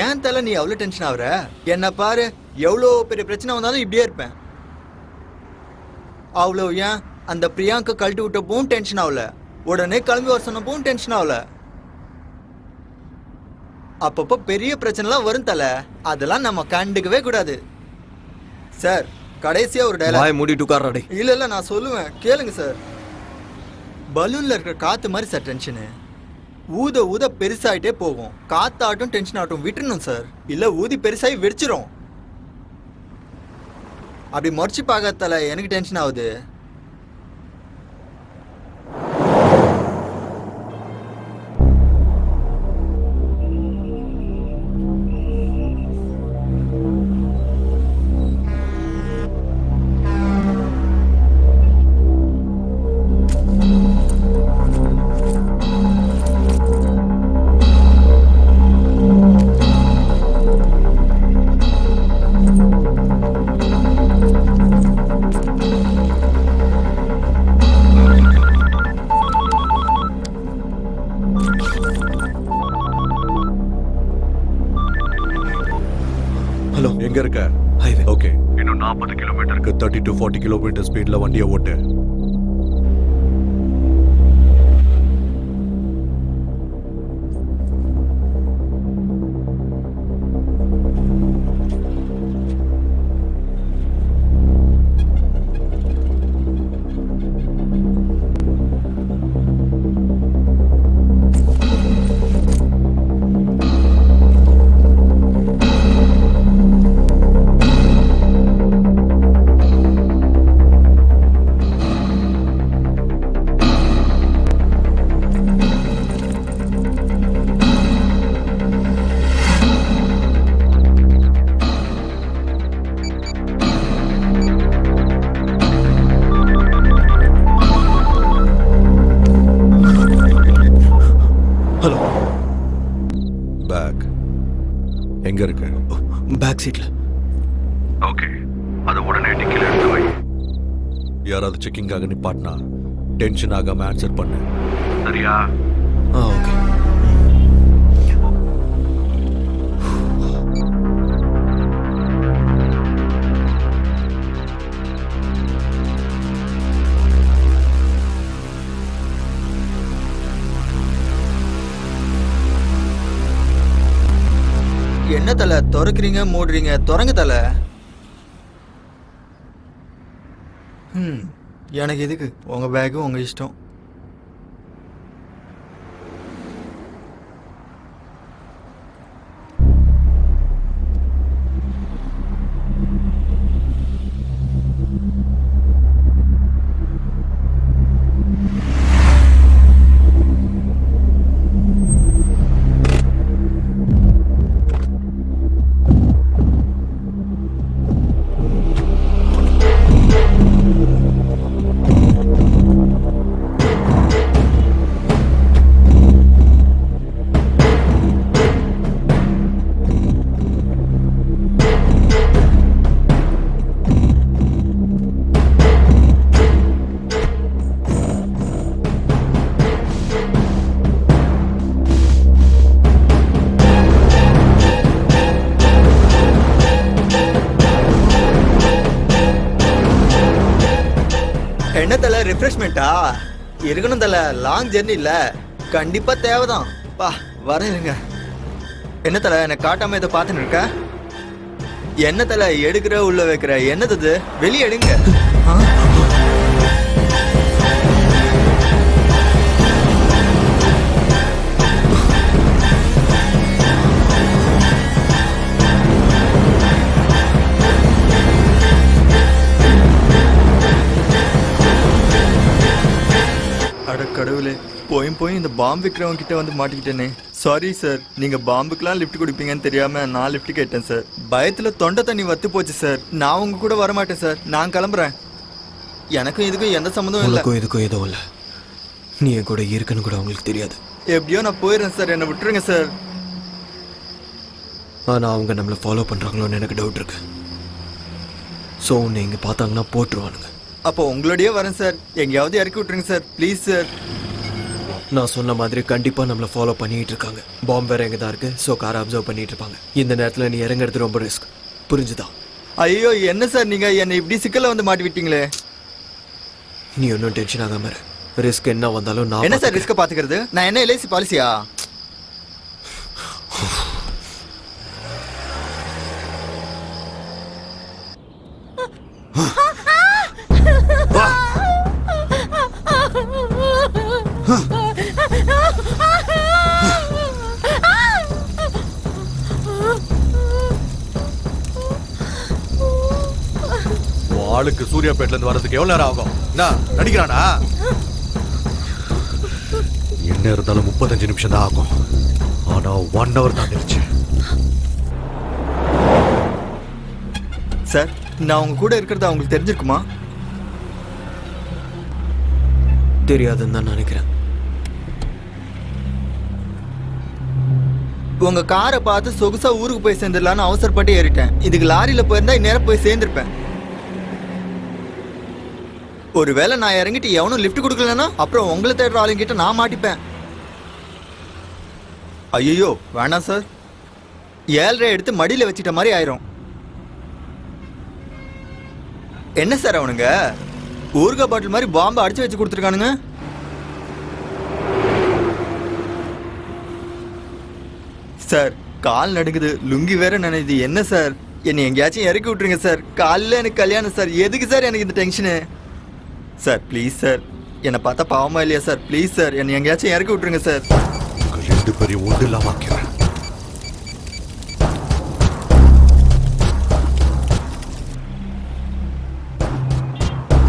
ஏன் தல நீ அவ்வளோ டென்ஷன் ஆகுற? என்ன பாரு, எவ்வளோ பெரிய பிரச்சனை வந்தாலும் இப்படியே இருப்பேன். அவ்வளோ ஏன் அந்த பிரியாங்க கழட்டி விட்டப்பவும் டென்ஷன் ஆகல, உடனே கிளம்பி வர சொன்னப்பவும் டென்ஷன் ஆகல. அப்பப்போ பெரிய பிரச்சனைலாம் வரும் தல, அதெல்லாம் நம்ம கண்டுக்கவே கூடாது. சார் கடைசியா ஒரு டைலாக். வாயை மூடிட்டு உட்கார்றாடே. இல்ல இல்ல நான் சொல்லுவேன், கேளுங்க சார். பலூன்ல இருக்கிற காத்து மாதிரி சார் டென்ஷனு. ஊத ஊத பெருசாயிட்டே போகும். காத்தாட்டும் டென்ஷன் ஆகட்டும் விட்டுறணும் சார், இல்ல ஊதி பெருசாகி வெடிச்சிரும். அப்படி மறைச்சு பார்க்கறதால எனக்கு டென்ஷன் ஆகுது. ஹலோ, எங்க இருக்க? ஹைவே. ஓகே, இன்னும் 40 கிலோமீட்டருக்கு 30 to 40 கிலோமீட்டர் ஸ்பீட்ல வண்டியை ஓட்டு. ஹலோ, பேக் எங்க இருக்கு? பேக் சீட்ல. ஓகே, அதை உடனே டிக்கில எடுத்து வை. யாராவது செக்கிங்காக நிப்பாட்டினா டென்ஷன் ஆகாம ஆன்சர் பண்ணு, சரியா? ஓகே. என்ன தல திறக்கிறீங்க மூடுறீங்க? திறங்க தல. எனக்கு எதுக்கு உங்க பேக்கு, உங்க இஷ்டம். என்ன தல ரிஃப்ரெஷ்மெண்ட்டா? இருக்கணும் தல, லாங் ஜெர்னி இல்ல, கண்டிப்பா தேவைதான். பா வரேன் இருங்க. என்ன தல என்னை காட்டாம இதை பார்த்துன்னு இருக்க? என்ன தல எடுக்கிற உள்ள வைக்கிற? என்னது வெளியே எடுங்க. அட கடவுளே, போய் இந்த பாம்பு விற்கிறவங்க கிட்ட வந்து மாட்டிக்கிட்டேனே. சாரி சார், நீங்க பாம்புக்கெல்லாம் லிஃப்ட் கொடுப்பீங்கன்னு தெரியாம நான் லிஃப்ட் கேட்டேன் சார். பயத்துல தொண்டை தண்ணி வத்து போச்சு சார். நான் உங்க கூட வரமாட்டேன் சார், நான் கிளம்புறேன். எனக்கும் இதுக்கும் எந்த சம்மந்தமும் இல்லை. உனக்கும் இதுக்கும் எதுவும் இல்லை. நீ என் கூட இருக்குன்னு கூட அவங்களுக்கு தெரியாது. எப்படியோ நான் போயிடுறேன் சார், என்னை விட்டுருங்க சார். ஆனால் அவங்க நம்மளை ஃபாலோ பண்ணுறாங்களோன்னு எனக்கு டவுட் இருக்கு. ஸோ உன்னை இங்கே பார்த்தாங்கன்னா போட்டுருவானுங்க. அப்போ உங்களோடய வரேன் சார், எங்கேயாவது இறக்கி விட்டுருங்க சார் ப்ளீஸ் சார். நான் சொன்ன மாதிரி கண்டிப்பாக நம்மளை ஃபாலோ பண்ணிட்டு இருக்காங்க. பாம்பு வேற எங்கே தான் இருக்கு. ஸோ காரை அப்சர்வ் பண்ணிட்டு இருப்பாங்க. இந்த நேரத்தில் நீ இறங்குறது ரொம்ப ரிஸ்க், புரிஞ்சுதா? ஐயோ என்ன சார் நீங்க என்னை இப்படி சிக்கல வந்து மாட்டி விட்டீங்களே. நீ ஒன்றும் டென்ஷன் ஆகாம இரு. ரிஸ்க் என்ன வந்தாலும் நான் என்ன சார் ரிஸ்க பாத்துக்கிறது? நான் என்ன எல்ஐசி பாலிசியா? ஆளுக்கு சூர்யாபேட்ல இருந்து வரதுக்கு எவ்வளவு நேரம் ஆகும்? என்ன நடிக்கிறானா? என்ன இருந்தாலும் 35 நிமிஷம் தான் ஆகும். ஆனா 1 hour தாண்டிருச்சு. சார் நான் உங்க கூட இருக்கிறது அவங்களுக்கு தெரிஞ்சிருக்குமா? தெரியாதுன்னு தான் நினைக்கிறேன். உங்க காரை பார்த்து சொகுசா ஊருக்கு போய் சேர்ந்துடலான்னு அவசரப்பட்டு ஏறிட்டேன். இதுக்கு லாரியில போயிருந்தா இந்நேரம் போய் சேர்ந்திருப்பேன். ஒருவேளை நான் இறங்கிட்டு எவனும் லிஃப்ட் கொடுக்கலன்னா அப்புறம் உங்களை தேடுற ஆளுங்கிட்ட நான் மாட்டிப்பேன். ஐயோ வேணாம் சார், 7.5 எடுத்து மடியில வச்சிட்ட மாதிரி ஆயிரும். என்ன சார் அவனுங்க ஊர்கா பாட்டில் மாதிரி பாம்பை அடிச்சு வச்சு கொடுத்துருக்கானுங்க. சார் கால் நடுங்குது, லுங்கி வேற நினைது. என்ன சார் என்னை எங்கேயாச்சும் இறக்கி விட்டுருங்க சார். காலையில் எனக்கு கல்யாணம் சார், எதுக்கு சார் எனக்கு இந்த டென்ஷனு? சார் ப்ளீஸ் சார், என்னை பார்த்தா பாவமா இல்லையா சார்? ப்ளீஸ் சார் என்னை எங்கேயாச்சும் இறக்கி விட்டுருங்க சார். உங்க 2 பேரையும் ஒன்று இல்லாம ஆக்கிறேன்.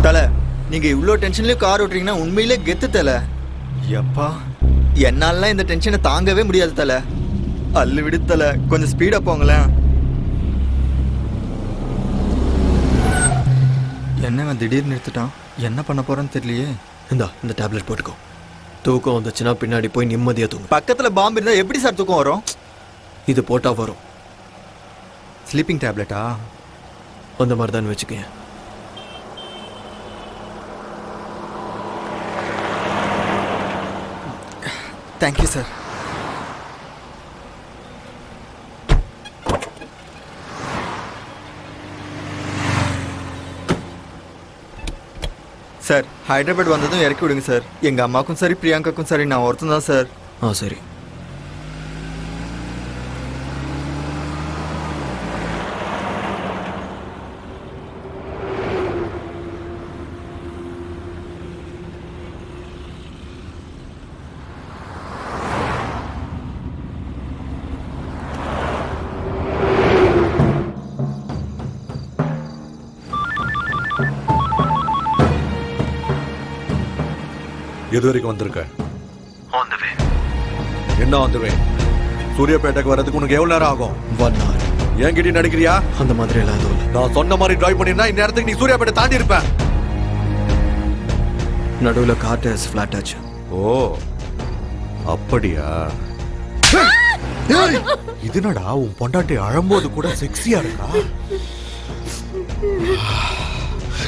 தலை நீங்க இவ்வளோ டென்ஷன்லயும் கார் ஓட்டுறீங்கன்னா உண்மையிலே கெத்து தலை. எப்பா என்னாலலாம் இந்த டென்ஷனை தாங்கவே முடியாது தலை. அல்லு விடு தலை, கொஞ்சம் ஸ்பீடா போங்களேன். என்னங்க திடீர்னு நிறுத்திட்டான், என்ன பண்ண போறேன்னு தெரியலையே. இந்த டேப்லெட் போட்டுக்கோ. தூக்கம் வந்துச்சுன்னா பின்னாடி போய் நிம்மதியாக தூங்கும். பக்கத்துல பாம்பு இருந்தா எப்படி சார் தூக்கம் வரும்? இது போட்டா வரும். ஸ்லீப்பிங் டேப்லெட்டா? அந்த மாதிரி தான் வச்சுக்கேன். Thank you sir. சார் ஹைதராபாத் வந்ததும் இறக்கி விடுங்க சார். எங்கள் அம்மாக்கும் சரி பிரியாங்காக்கும் சரி நான் ஒருத்தன் தான் சார். சரி. எது வரைக்கும் வந்திருக்க? என்ன வந்துவேன்? சூர்யாபேட்டைக்கு வரதுக்கு உனக்கு எவ்வளவு நேரம் ஆகும்? 1 hour. என்கிட்ட நடிக்கிறியா? அந்த மாதிரி எல்லாம் எதுவும் இல்லை. நான் சொன்ன மாதிரி டிரைவ் பண்ணிருந்தா இந்த நேரத்துக்கு நீ சூர்யாபேட்டை தாண்டி இருப்ப. நடுவில் கார் டயர்ஸ் ஃபிளாட் ஆச்சு. ஓ அப்படியா? இதுனடா உன் பொண்டாட்டி அழும்போது கூட செக்ஸியா இருக்கா?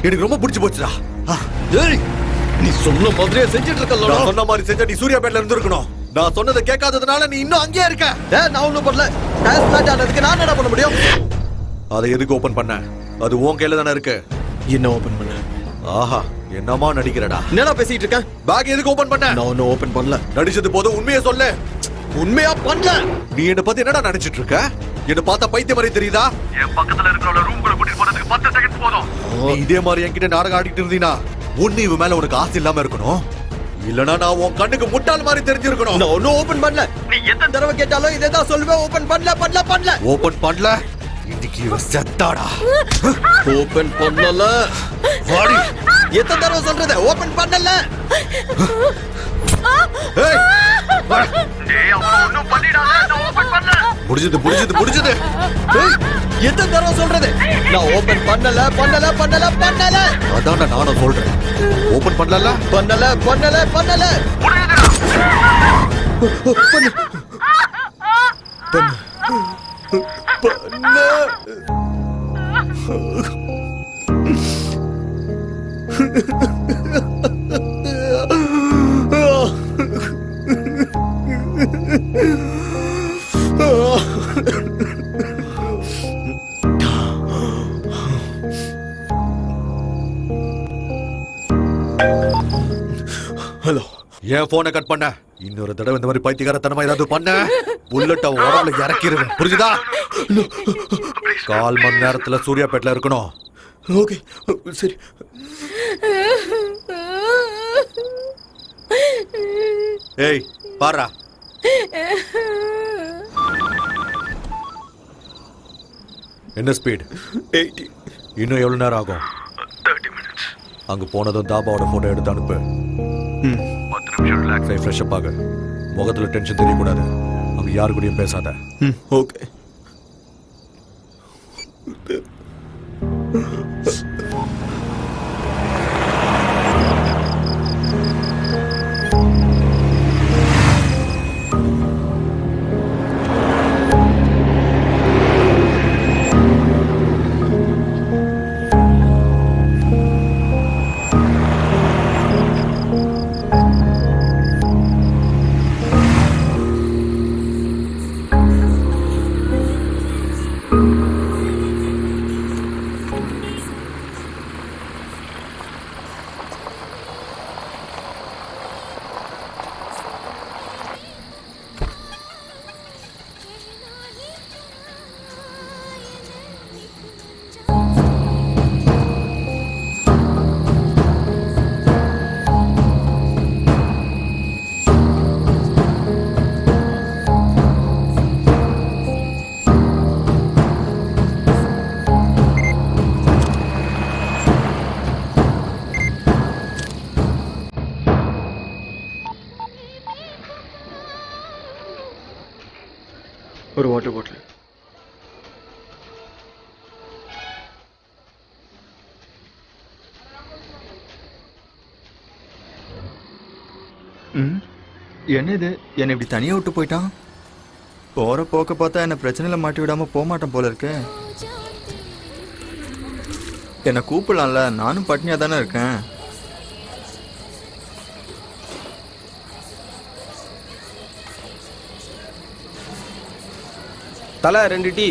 எனக்கு ரொம்ப பிடிச்சு போச்சுடா. நீ சொன்ன மாதிரியே செஞ்சுட்டு இருக்கல. நான் சொன்ன மாதிரி செஞ்சா நீ சூர்யாபேட்ல இருந்து இருக்கணும். நான் சொன்னதை கேட்காததுனால நீ இன்னும் அங்கேயே இருக்க. நான் ஒன்றும் பண்ணல. டயர்ஸ் ஃபிளாட் ஆனதுக்கு நான் என்ன பண்ண முடியும்? அதை எதுக்கு ஓபன் பண்ண? அது உன் கையில தானே இருக்கு. என்ன ஓபன் பண்ண? ஆஹா என்னமா நடிக்கிறடா? என்னடா பேசிட்டு இருக்க? பேக் எதுக்கு ஓபன் பண்ண? நான் ஒன்றும் ஓபன் பண்ணல. நடிச்சது போதும், உண்மையை சொல்லு. உண்மையா பண்ணல. நீ என்ன பத்தி என்னடா நினைச்சிட்டு இருக்க? என்ன பார்த்தா பைத்திய மாதிரி தெரியுதா? என் பக்கத்துல இருக்கிறவள ரூம்குள்ள கூட்டிட்டு போறதுக்கு 10 செகண்ட்ஸ் போதும். நீ இதே மாதிரி என்கிட்ட நாடகம் ஆடிட்டு இருந்தீனா ஒண்ணு இவ மேல உனக்கு ஆசை இல்லாம இருக்கணும், இல்லனா நான் உன் கண்ணுக்கு முட்டாள் மாதிரி தெரிஞ்சிருக்கணும். நான் ஒன்னும் ஓபன் பண்ணல. நீ எத்தனை தடவை கேட்டாலும் இதே தான் சொல்லுவேன். ஓபன் பண்ணல. ஓபன் பண்ணல? இன்னைக்கு இவ செத்தாடா. ஓபன் பண்ணல. வாடி. எத்தனை தடவை சொல்றது? ஓபன் பண்ணல. ஏய், வாடா. முடிஞ்சது முடிஞ்சது முடிஞ்சது. ஏய், எத்தனை தடவை சொல்றது? நான் ஓபன் பண்ணல பண்ணல பண்ணல பண்ணல அதான்டா நானும் சொல்றேன். ஓபன் பண்ணல பண்ணல பண்ணல பண்ணல. பண்ணு. பண்ணு. ஹலோ, ஏன் போனை கட் பண்ண? இன்னொரு தடவை இந்த மாதிரி பைத்தியக்காரத்தனமா ஏதாவது பண்ண புல்லட்ட உடம்புல இறக்கிடுவேன். புரிஞ்சுதா? 1/4 மணி நேரத்துல சூர்யாபேட்ல இருக்கணும். ஓகே சரி. ஏய் பாரா. என்ன ஸ்பீட்? 80. இன்னும் எவ்வளவு நேரம் ஆகும்? 30 minutes. அங்க போனதும் தாபாவோட போட்டோ எடுத்து அனுப்பு. 10 நிமிஷம் ரிலாக்ஸ் ஆகி ஃப்ரெஷ் அப் ஆகு. முகத்துல டென்ஷன் தெரியக்கூடாது. அங்க யாரு கூடயும் பேசாத. ஓகே. ஒரு வாட்டர் பாட்டில். என்ன இது? என்னை இப்படி தனியா விட்டு போயிட்டான். போற போக்க பார்த்தா என்ன பிரச்சனையில மாட்டி விடாம போக மாட்டேன் போல இருக்கு. என்னை கூப்பிடலாம்ல, நானும் பட்னியா தானே இருக்கேன். தலை 2 டீ.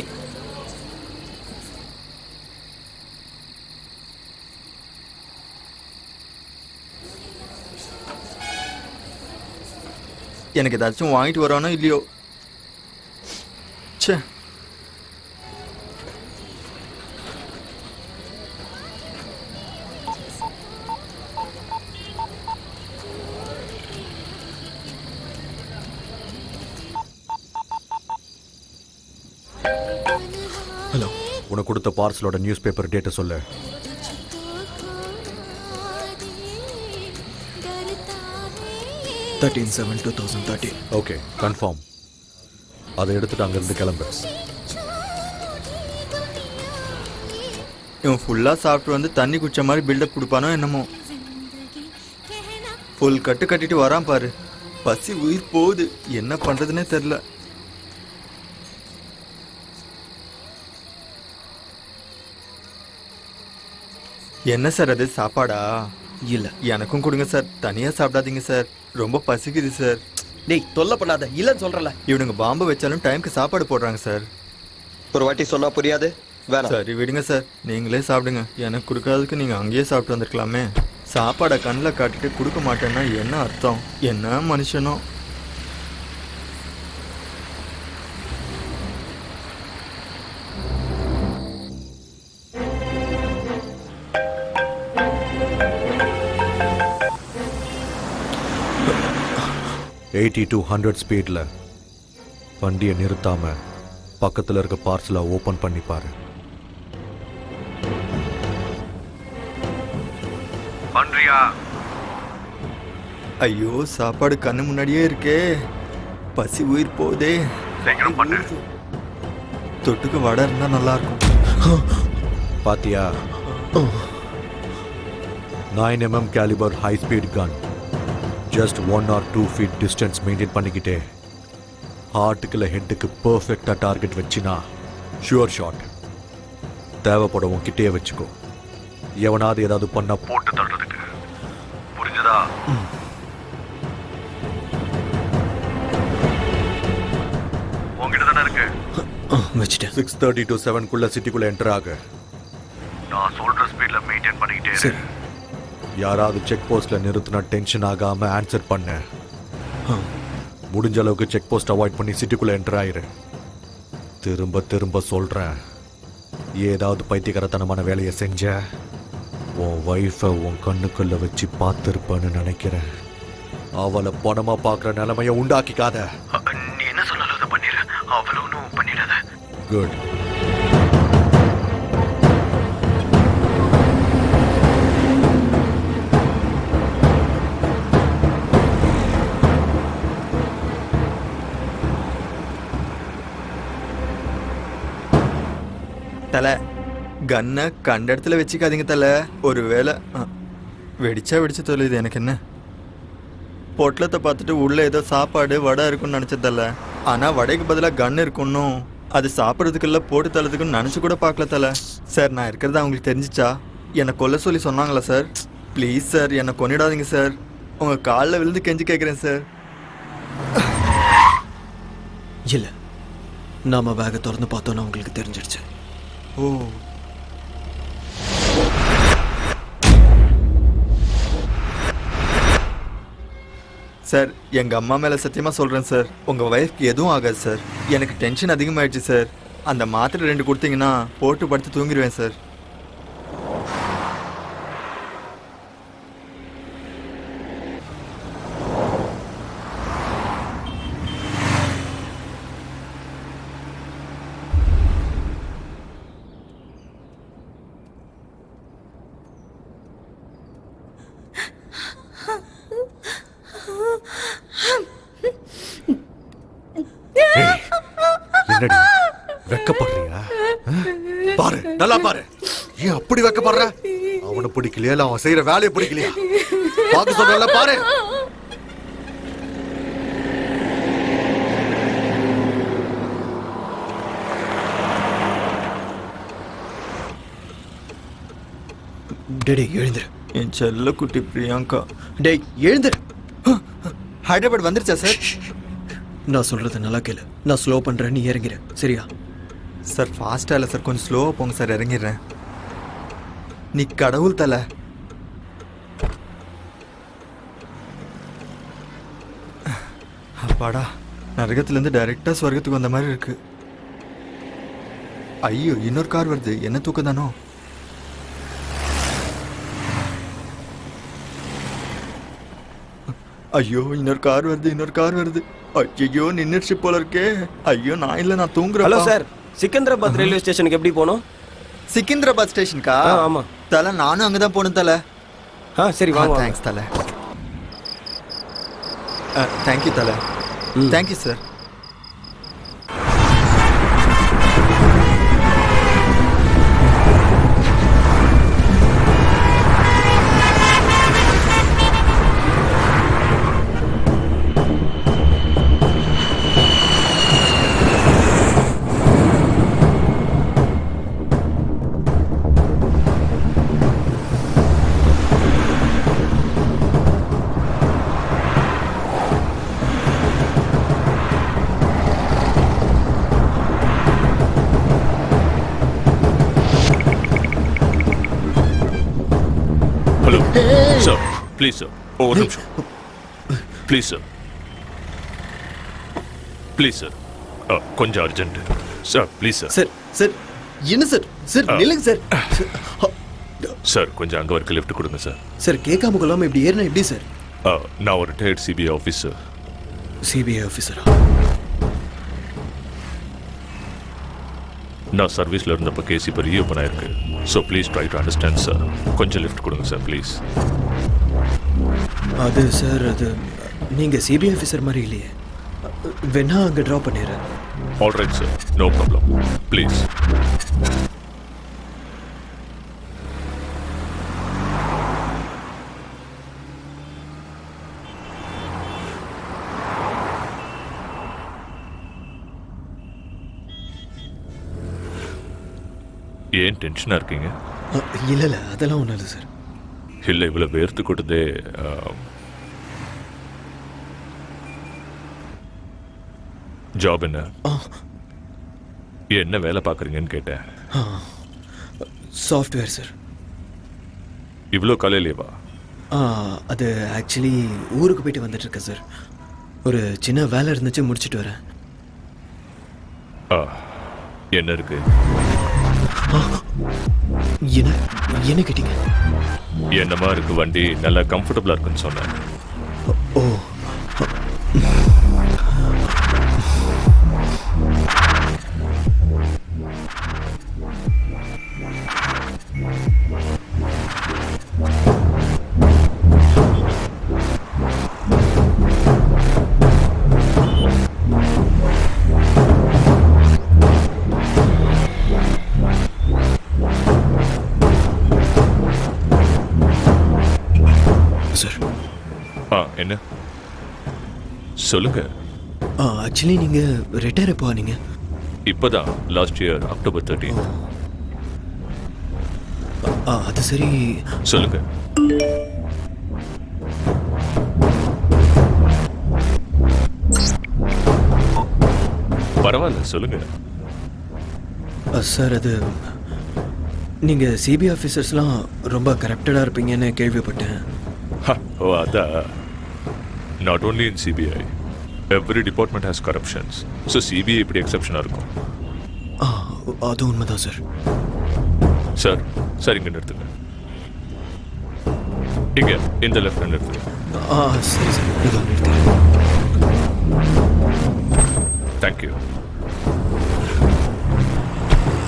எனக்கு ஏதாச்சும் வாங்கிட்டு வரானோ இல்லையோ. ச்சே. ஹலோ, உனக்கு கொடுத்த பார்சலோட நியூஸ் பேப்பர் டேட்டை சொல்லு. 13/7/2013. Okay, confirm. அதை எடுத்துட்டு அங்கிருந்து கிளம்பு. இவன் ஃபுல்லா சாப்பிட்டு வந்து தண்ணி குடிச்ச மாதிரி பில்டப் கொடுப்பானோ என்னமோ. ஃபுல் கட்டு கட்டிட்டு வரான் பாரு. பசி உயிர் போகுது, என்ன பண்றதுன்னே தெரியல. என்ன சார் அது, சாப்பாடா? இல்ல. எனக்கும் கொடுங்க சார், தனியா சாப்பிடாதீங்க சார், ரொம்ப பசிக்குது சார். டேய் தொல்லை பண்ணாத, இல்லன்னு சொல்றல. இவனுங்க பாம்பு வச்சாலும் டைம்க்கு சாப்பாடு போடுறாங்க சார். ஒரு வாட்டி சொன்னா புரியாது, வேணாம். சரி விடுங்க சார், நீங்களே சாப்பிடுங்க. எனக்கு கொடுக்காததுக்கு நீங்க அங்கேயே சாப்பிட்டு வந்திருக்கலாமே. சாப்பாடை கண்ணில் காட்டிட்டு கொடுக்க மாட்டேன்னா என்ன அர்த்தம்? என்ன மனுஷனோ. $80 to 100 ஸ்பீடில் வண்டியை நிறுத்தாம பக்கத்துல இருக்க பார்சலை ஓபன் பண்ணி பாரு. பண்றியா? ஐயோ சாப்பாடு கண்ணு முன்னாடியே இருக்கே, பசி உயிர் போதே. சீக்கிரம் பண்ணு. தொட்டுக்கு வடை இருந்தா நல்லா இருக்கும். பாத்தியா? 9mm caliber high speed gun. Just 1 or 2 feet distance maintain பண்ணிக்கிட்டே ஹார்ட்டுக்குள்ள ஹெட்டுக்கு பர்ஃபெக்டா டார்கெட் வச்சினா ஷுவர் ஷாட். தேவைப்படவும் கிட்டே வச்சுக்கோ. எவனாவது ஏதாவது பண்ணா போட்டு தள்ளுறதுக்கு. புரிஞ்சதா? உங்ககிட்ட தானே இருக்கு. வச்சுட்டேன். 6:30 to 7 குள்ள சிட்டிக்குள்ள என்டர் ஆகு. நான் சொல்ற ஸ்பீட்ல மெயின்டைன் பண்ணிக்கிட்டே இரு. யாராவது செக் போஸ்ட்ல நிறுத்தினா டென்ஷன் ஆகாம ஆன்சர் பண்ணு. முடிஞ்ச அளவுக்கு செக் போஸ்ட் அவாய்ட் பண்ணி சிட்டிக்குள்ள என்டர் ஆயிரு. திரும்ப திரும்ப சொல்றேன், ஏதாவது பைத்தியக்காரத்தனமான வேலையை செஞ்ச உன் ஒய்ஃபை உன் கண்ணுக்குள்ள வச்சு பார்த்துருப்பேன்னு நினைக்கிறேன். அவளை பணமா பார்க்குற நிலைமையை உண்டாக்கிக்காத. நீ என்ன சொன்னாலும் அதை பண்ணிடு. அவ்வளோ ஒன்றும் பண்ணிடாத. குட். தலை கன்னை கண்ட இடத்துல வச்சுக்காதீங்க தலை. ஒரு வேளை வெடிச்சா தொலையுது. எனக்கு என்ன, பொட்டலத்தை பார்த்துட்டு உள்ளே ஏதோ சாப்பாடு வடை இருக்குன்னு நினச்சதில்ல. ஆனால் வடைக்கு பதிலாக கன் இருக்குன்னும் அது சாப்பிட்றதுக்குள்ள போட்டு தள்ளதுக்குன்னு நினச்சி கூட பார்க்கல தலை. சார் நான் இருக்கிறதா அவங்களுக்கு தெரிஞ்சிச்சா என்னை கொல்ல சொல்லி சொன்னாங்களா சார்? ப்ளீஸ் சார் என்னை கொன்னிடாதீங்க சார். உங்கள் காலில் விழுந்து கெஞ்சி கேட்குறேன் சார். இல்லை, நாம பேகை திறந்து பார்த்தோன்னா உங்களுக்கு தெரிஞ்சிடுச்சு. ஓ சார், எங்கள் அம்மா மேலே சத்தியமாக சொல்கிறேன் சார், உங்கள் ஒய்ஃப்க்கு எதுவும் ஆகாது சார். எனக்கு டென்ஷன் அதிகமாகிடுச்சு சார். அந்த மாத்திரை 2 கொடுத்தீங்கன்னா போட்டு படுத்து தூங்கிடுவேன் சார். என்னடி வெக்கப்படுறியா? பாரு, நல்லா பாரு. ஏன் அப்படி வெக்கப்படுற? அவனை பிடிக்கலையா இல்ல அவன் செய்யற வேலையை பிடிக்கலையா? பாக்க சொல்றல பாரு. டேடி எழுந்துரு. என் செல்ல குட்டி பிரியங்கா. டேய் எழுந்துரு. ஹைதராபாத் வந்துருச்சா சார்? நான் சொல்றது நல்லா கேளு. நான் ஸ்லோ பண்றேன், நீ இறங்கிற சரியா? சார் ஃபாஸ்ட்டாக இல்லை சார், கொஞ்சம் ஸ்லோவாக போங்க சார், இறங்கிடுறேன். நீ கடவுள் தலை. அப்பாடா, நரகத்துலேருந்து டைரெக்டாக ஸ்வர்க்கத்துக்கு வந்த மாதிரி இருக்கு. ஐயோ இன்னொரு கார் வருது, என்ன தூக்கம் தானோ? ஐயோ இன்னொரு கார் வருது. ஐயோ நின்றுச்சு போல இருக்கே. ஐயோ நான் இல்லை, நான் தூங்குறேன். ஹலோ சார், சிக்கந்தராபாத் ரயில்வே ஸ்டேஷனுக்கு எப்படி போகணும்? சிக்கந்தராபாத் ஸ்டேஷனுக்கா? ஆமா தலை, நானும் அங்கே தான் போகணும் தலை. சரி வாங்க. தேங்க்ஸ் தலை. தேங்க்யூ தலை. Thank you sir. Hello sir, please sir, ஒரு நிமிஷம் ப்ளீஸ் சார், ப்ளீஸ் சார், கொஞ்சம் urgent sir, please sir. Sir sir என்ன சார்? சார் நில்லுங்க சார். சார் கொஞ்சம் அங்கே வரைக்கும் லிஃப்ட் கொடுங்க சார். சார் கேட்காம கொள்ளாம இப்படி ஏறினா எப்படி சார்? நான் ஒரு ரிட்டையர்ட் சிபிஐ ஆஃபீஸர். சிபிஐ ஆஃபீஸரா? நான் சர்வீஸில் இருந்தப்போ கேஸ் இப்போ ரீஓப்பன் ஆயிருக்கு. So please try to understand sir. கொஞ்சம் லிஃப்ட் கொடுங்க சார் ப்ளீஸ். அது சார், அது நீங்கள் சிபிஐ ஆஃபீஸர் மாதிரி இல்லையே. வேணா அங்கே ட்ராப் பண்ணிடுறேன். Alright sir, no problem, please. ஏன் டென்ஷனாக இருக்கீங்க? இல்லை இல்லை, அதெல்லாம் ஒன்றும் இல்லை சார். இல்லை, இவ்வளோ வேர்த்து கொட்டுதே. ஜாப் என்ன? என்ன வேலை பார்க்குறீங்கன்னு கேட்டேன். Software sir. இவ்வளோ காலையிலேவா? அது ஆக்சுவலி ஊருக்கு போயிட்டு வந்துட்டுருக்கேன் சார். ஒரு சின்ன வேலை இருந்துச்சு, முடிச்சுட்டு வரேன். என்ன இருக்கு? என்ன கேட்டீங்க? என்னமா இருக்கு வண்டி? நல்லா கம்ஃபர்டபுளாக இருக்குன்னு சொன்னேன். ஓ, சார். என்ன சொல்லுங்க. ஆக்சுவலி நீங்கள் ரிட்டையர் எப்போ ஆனீங்க? இப்போதான் லாஸ்ட் இயர் அக்டோபர் 13. அது சரி. சொல்லுங்க. பரவாயில்ல, சொல்லுங்க. சார், அது நீங்கள் சிபிஐ ஆஃபீஸர்ஸ்லாம் ரொம்ப கரப்டடாக இருப்பீங்கன்னு கேள்விப்பட்டேன். ஓ, அதான். Not only in CBI, every department has corruptions. So CBI இப்படி எக்ஸப்ஷனாக இருக்கும். அது உண்மைதான் சார். சார், சார் இங்கே நிறுத்துங்க. இங்கே இந்த லெஃப்ட் நிறுத்துங்க. சரி சார், இதோ நிறுத்துறேன். தேங்க்யூ.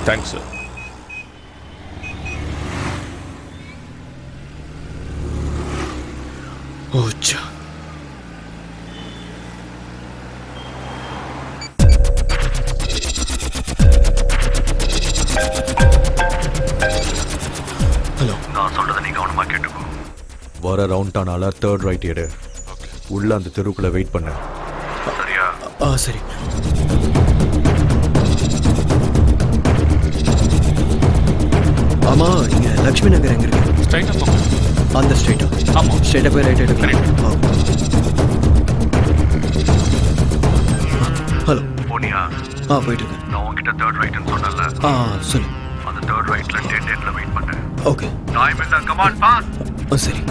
Thanks sir. ஓச்சா. ஹலோ. நான் சொல்றதை நீ கவனமா கேட்டுக்கோ. வர ரவுண்ட் ஆனால தேர்ட் ரைட் எடு. உள்ள அந்த தெருவுக்குள்ள வெயிட் பண்ணு. சரியா? சரி. ஆமா, இங்க லக்ஷ்மி நகர் எங்க இருக்கு? ஸ்ட்ரைட்டாக போங்க. அந்த ஸ்ட்ரைட்டா? ஆமாம். ஸ்ட்ரைட்டாக போய் ரைட் எடுக்கிறேன். ஹலோ. போனியா? போயிட்டு இருக்கேன். நான் உன்கிட்ட தேர்ட் ரைட்னு சொன்னல. சொல்லு. அந்த தேர்ட் ரைட்ல டெட் எண்ட்ல வெயிட் பண்ணு. ஓகே. டைம் என்ன? Come on boss. சரி.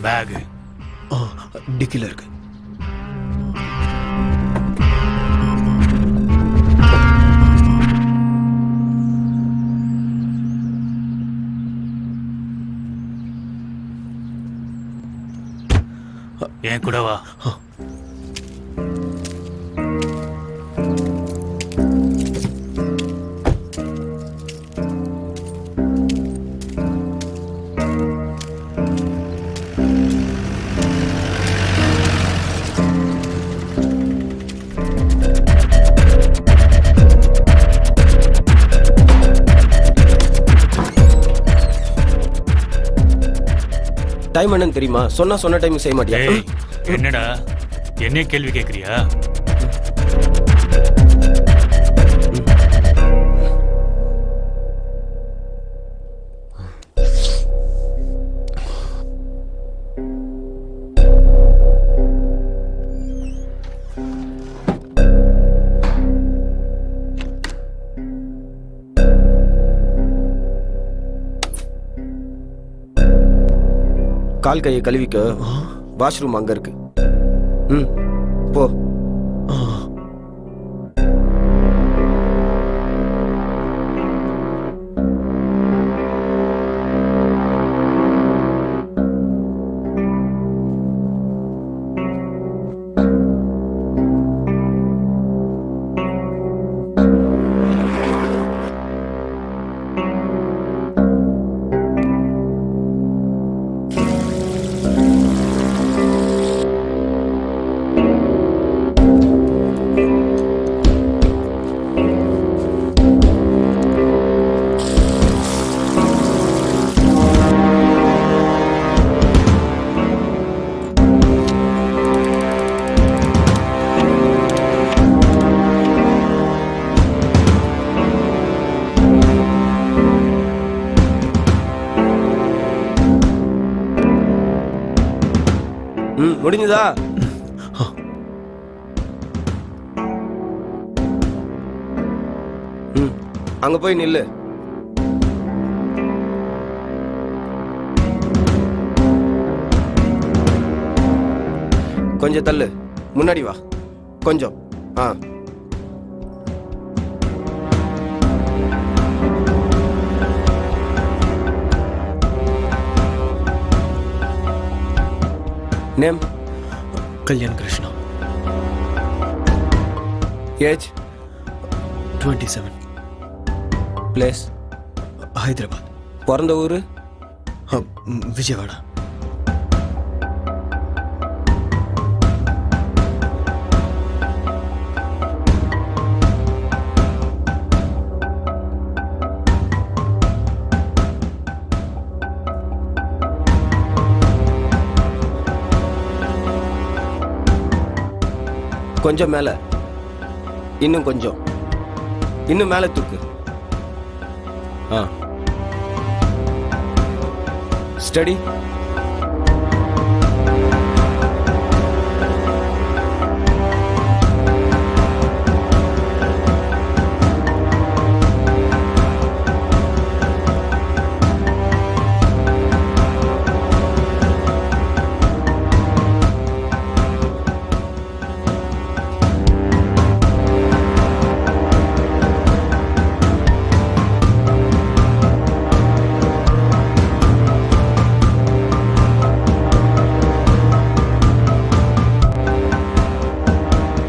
பேகு டிக்கில இருக்கு. என் கூட வா. டைம் என்னன்னு தெரியுமா? சொன்ன டைம் செய்ய மாட்டியா? ஏய், என்னடா என்ன கேள்வி கேட்குறியா? கால் கையை கழுவிக்க வாஷ்ரூம் அங்க இருக்கு. ம் போ. ஆ. ம் முடிஞ்சதா? ம் அங்க போய் நில்லு. கொஞ்சம் தள்ளு, முன்னாடி வா கொஞ்சம். ஆ name? Kalyan Krishna. Age? 27. Place? Hyderabad. பிறந்த ஊர்? விஜயவாடா. கொஞ்சம் மேல, இன்னும் கொஞ்சம், இன்னும் மேல தூக்கு. ஆ ஸ்டடி.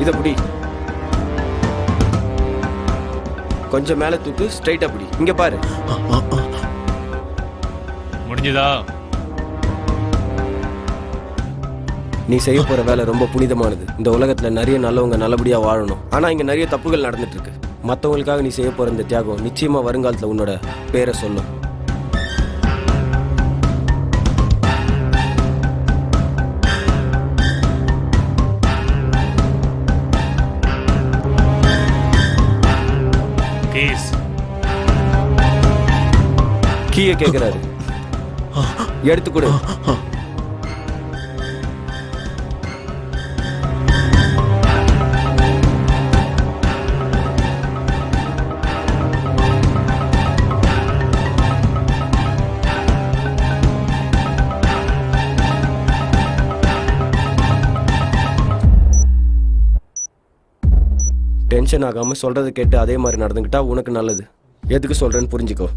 இத புடி. கொஞ்சம் மேல தூக்கு, ஸ்ட்ரைட்டா புடி. இங்க பாரு. முடிஞ்சதா? நீ செய்ய போற வேலை ரொம்ப புனிதமானது. இந்த உலகத்துல நிறைய நல்லவங்க நல்லபடியா வாழணும். ஆனா இங்க நிறைய தப்புகள் நடந்துட்டு இருக்கு. மத்தவங்களுக்காக நீ செய்ய போற இந்த தியாகம் நிச்சயமா வருங்காலத்துல உன்னோட பேரை சொல்லும். கீயை கேட்கிறாரு, எடுத்து கொடு. டென்ஷன் ஆகாம சொல்றதை கேட்டு அதே மாதிரி நடந்துக்கிட்டா உனக்கு நல்லது. எதுக்கு சொல்றேன்னு புரிஞ்சுக்கோ.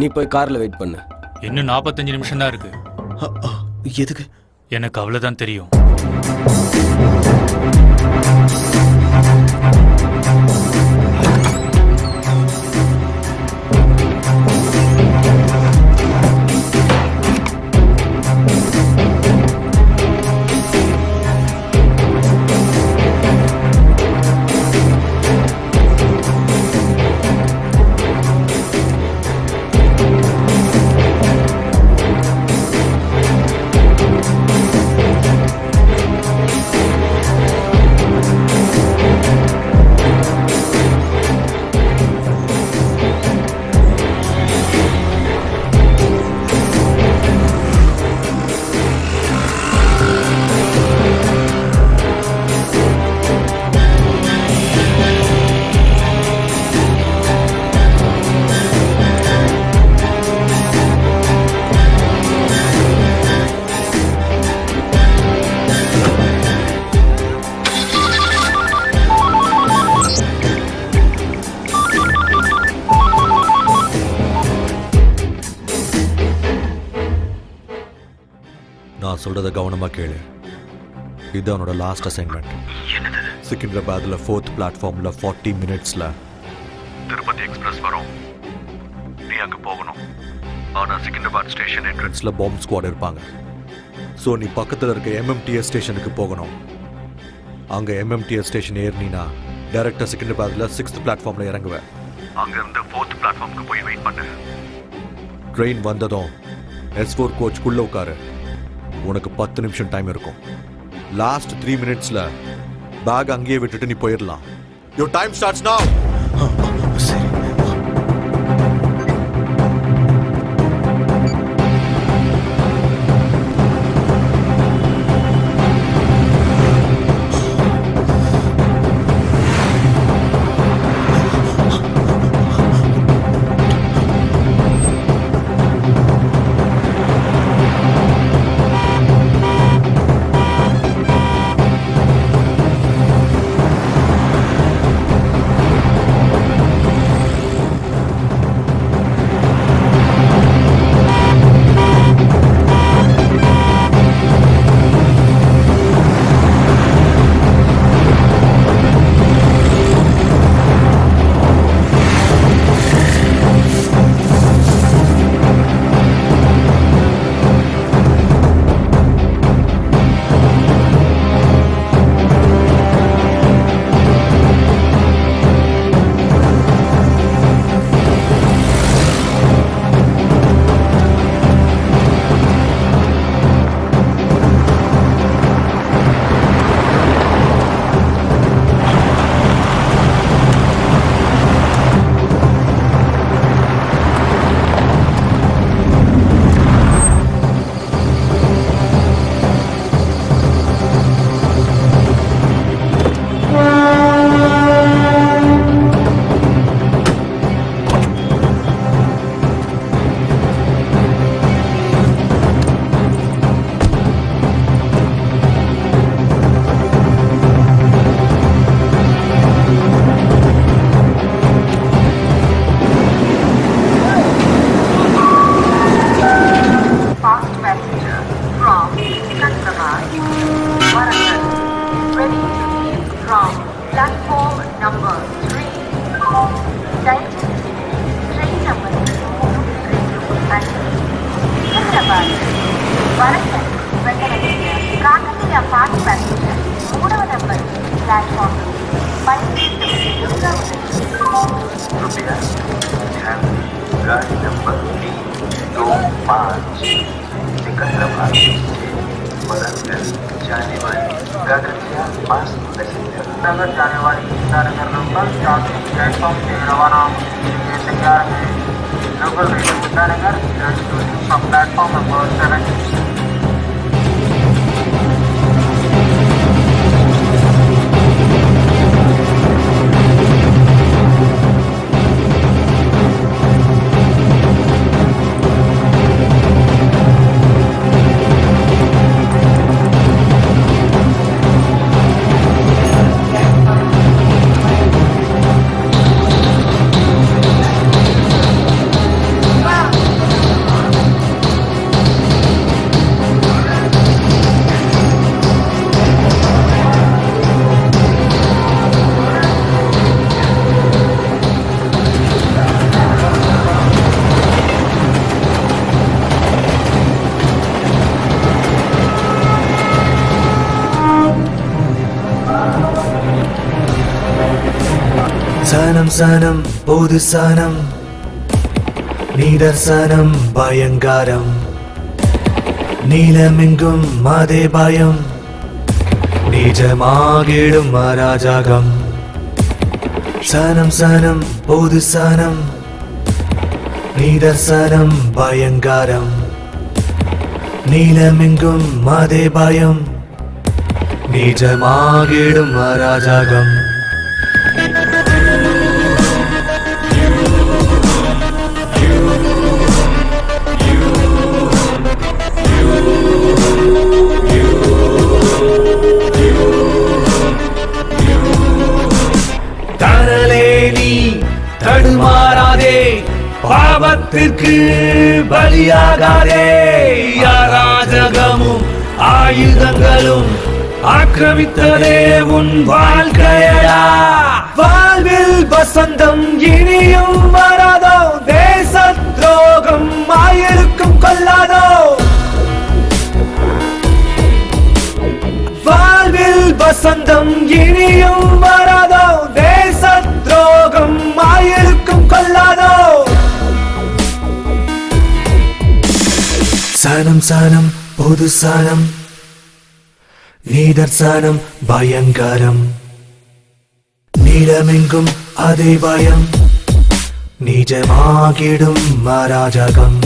நீ போய் கார்ல வெயிட் பண்ணு. இன்னும் 45 நிமிஷம் தான் இருக்கு. எதுக்கு? எனக்கு அவ்வளவுதான் தெரியும். நான் சொல்றத கவனமா கேளு. இது அவனோட லாஸ்ட் அசைன்மெண்ட். சிக்கிந்திராபாத்ல 4th பிளாட்ஃபார்ம்ல 40 மினிட்ஸ்ல திருப்பதி எக்ஸ்பிரஸ் வரும். நீ அங்க போகணும். ஆனா சிக்கிந்திராபாத் ஸ்டேஷன் என்ட்ரன்ஸ்ல பாம்பு ஸ்குவாட் இருப்பாங்க. ஸோ நீ பக்கத்தில் இருக்க MMTS ஸ்டேஷனுக்கு போகணும். அங்கே MMTS ஸ்டேஷன் ஏறினா டைரக்டாக சிக்கிந்திராபாத்ல 6th பிளாட்ஃபார்ம்ல இறங்குவேன். அங்கேருந்து 4th பிளாட்ஃபார்முக்கு போய் வெயிட் பண்ணு. ட்ரெயின் வந்ததும் S4 கோச்சுக்குள்ள உட்காரு. உனக்கு 10 நிமிஷம் டைம் இருக்கும். லாஸ்ட் 3 மினிட்ஸ்ல பேக் அங்கேயே விட்டுட்டு நீ போயிடலாம். யோர் டைம் ஸ்டார்ட்ஸ் நவ. சரி. சனம் சனம் பொது சனம் நிதர்சனம் பயங்காரம் நீலமெங்கும் அதே பயம் நிஜமாகிடும் அராஜகம் சனம் சனம் பொது சனம் நிதர்சனம் பயங்காரம் நீலமெங்கும் அதே பயம் நிஜமாகிடும் அராஜகம் தடுமாறாதே பாவத்திற்கு பலியாகாதே அராஜகமும் ஆயுதங்களும் ஆக்கிரமித்ததே உன் வாழ்க்கையடா. வாழ்வில் வசந்தம் இனியும் வராதோ, தேச துரோகம் ஆயிருக்கும் கொள்ளாதோ. வாழ்வில் வசந்தம் இனியும் வராதோ, தேச துரோகம் ஆயிருக்கும் கொள்ளாதோ. சனம் சனம் பொது சனம், நீதர்சனம் பயங்கரம். நீளமெங்கும் அதே பயம், நிஜமாகிடும் அராஜகம்.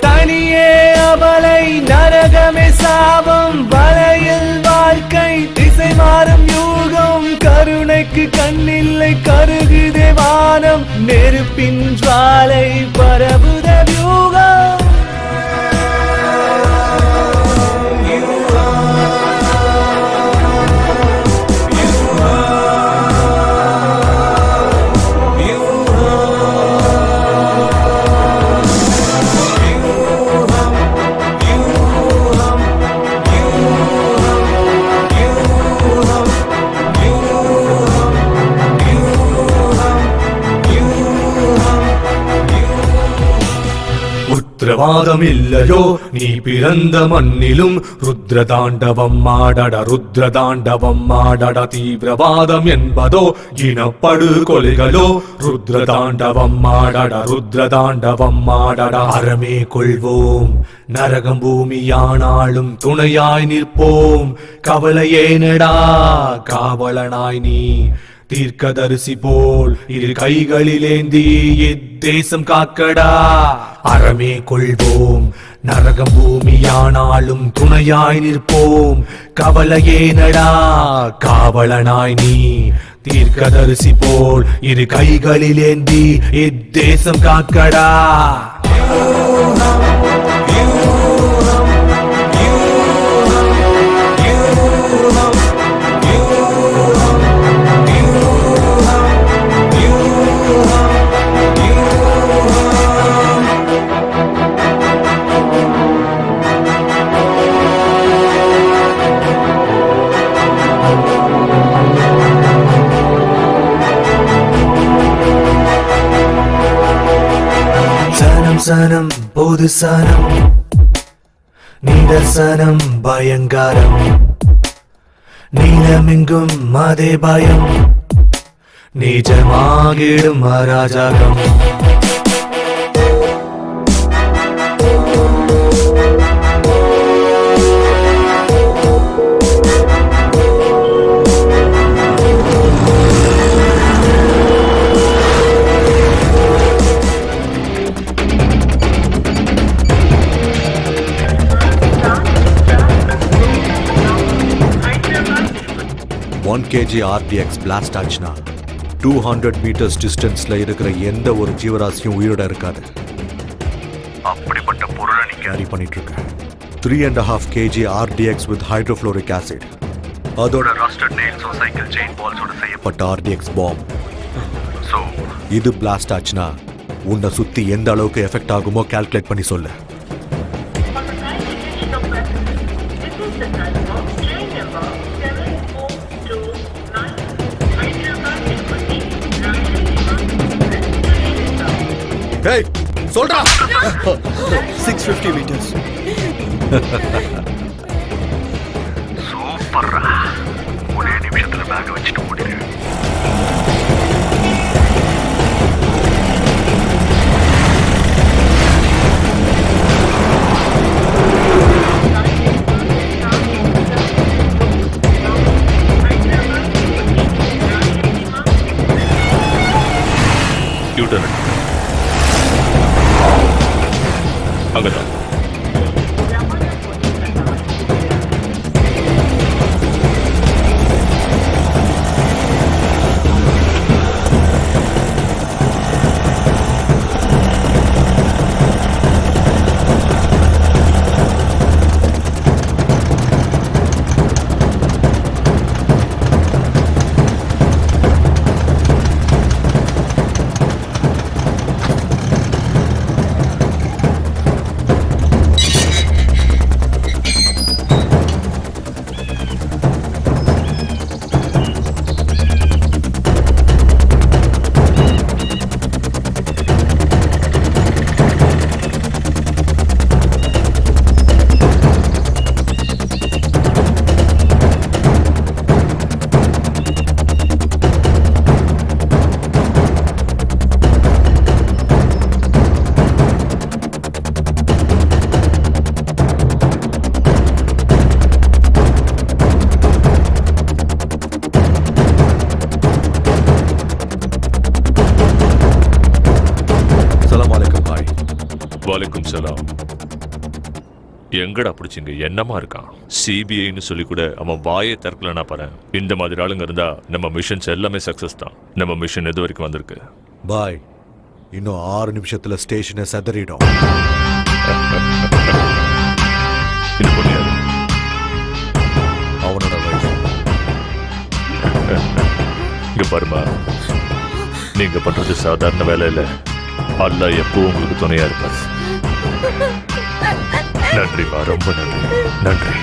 தனியே அவளை நரகமே சாபம், வலையில் வாழ்க்கை திசை மாறும் யூகம். கருணைக்கு கண்ணில்லை கருகுதே வானம், நெருப்பின் ஜுவாலை பரவுத வியூகம். உத்திரவாதம் இல்லையோ நீ பிறந்த மண்ணிலும், ருத்ர தாண்டவம் ஆடட ருத்ர தாண்டவம் ஆடட. தீவிரவாதம் என்பதோ இனப்படு கொலைகளோ, ருத்ர தாண்டவம் ஆடட ருத்ர தாண்டவம் ஆடட. அறமே கொள்வோம் நரகம் பூமியானாலும் துணையாய் நிற்போம். கவலையேனடா காவலனாய் நீ, தீர்க்கதரிசி போல் இரு கைகளிலேந்தி இத்தேசம் காக்கடா. அறமே கொள்வோம் நரகம் பூமியானாலும் துணையாய் நிற்போம். கவலையேனடா காவலனாய் நீ, தீர்க்கதரிசி போல் இரு கைகளிலேந்தி இத்தேசம் காக்கடா. சனம் சனம் பொது சனம், நீதர்சனம் பயங்கரம். நீளமெங்கும் அதே பயம், நிஜமாகிடும் அராஜகம். ஒன் கேஜி ஆர்டிஎக்ஸ் பிளாஸ்ட் ஆச்சுன்னா 200 மீட்டர்ஸ் டிஸ்டன்ஸ்ல இருக்கிற எந்த ஒரு ஜீவராசியும் உயிரோட இருக்காது. அப்படிப்பட்ட பொருளை நீ கேரி பண்ணிட்டு இருக்க. 3.5 kg RTX with hydrofluoric acid, அதோட ரஸ்டட் நெயில்ஸ் சைக்கிள் செயின் பால்ஸோட செய்யப்பட்ட ஆர்டிஎக்ஸ் பாம். ஸோ இது பிளாஸ்ட் ஆச்சுன்னா உன்னை சுத்தி எந்த அளவுக்கு எஃபெக்ட் ஆகுமோ கால்குலேட் பண்ணி சொல்லு. Hey, சொல்றா. 650 meters. சூப்பர்ரா. ஒரே நிமிஷத்துல பேக் வச்சுட்டு ஓடிடு. யூட்டர்ன் அங்கதான். வலைக்கும் சலாம். எங்கடா பிடிச்சிங்க? என்னமா இருக்கான்? சிபிஐன்னு சொல்லி கூட அவன் வாயை திறக்கலனா பாரு. இந்த மாதிரி ஆளுங்க இருந்தா நம்ம மிஷன்ஸ் எல்லாமே சக்சஸ் தான். நம்ம மிஷன் எது வரைக்கும் வந்திருக்கு? பாய், இன்னும் 6 நிமிஷத்துல ஸ்டேஷனை சதறிடும். இது பொண்ணியாது அவனோட வயசு. இங்க பாருமா, நீங்க பண்றது சாதாரண வேலை இல்ல. அல்லாஹ் எப்பவும் உங்களுக்கு துணையா இருப்பாரு. நன்றிமா, ரொம்ப நன்றி. நன்றி.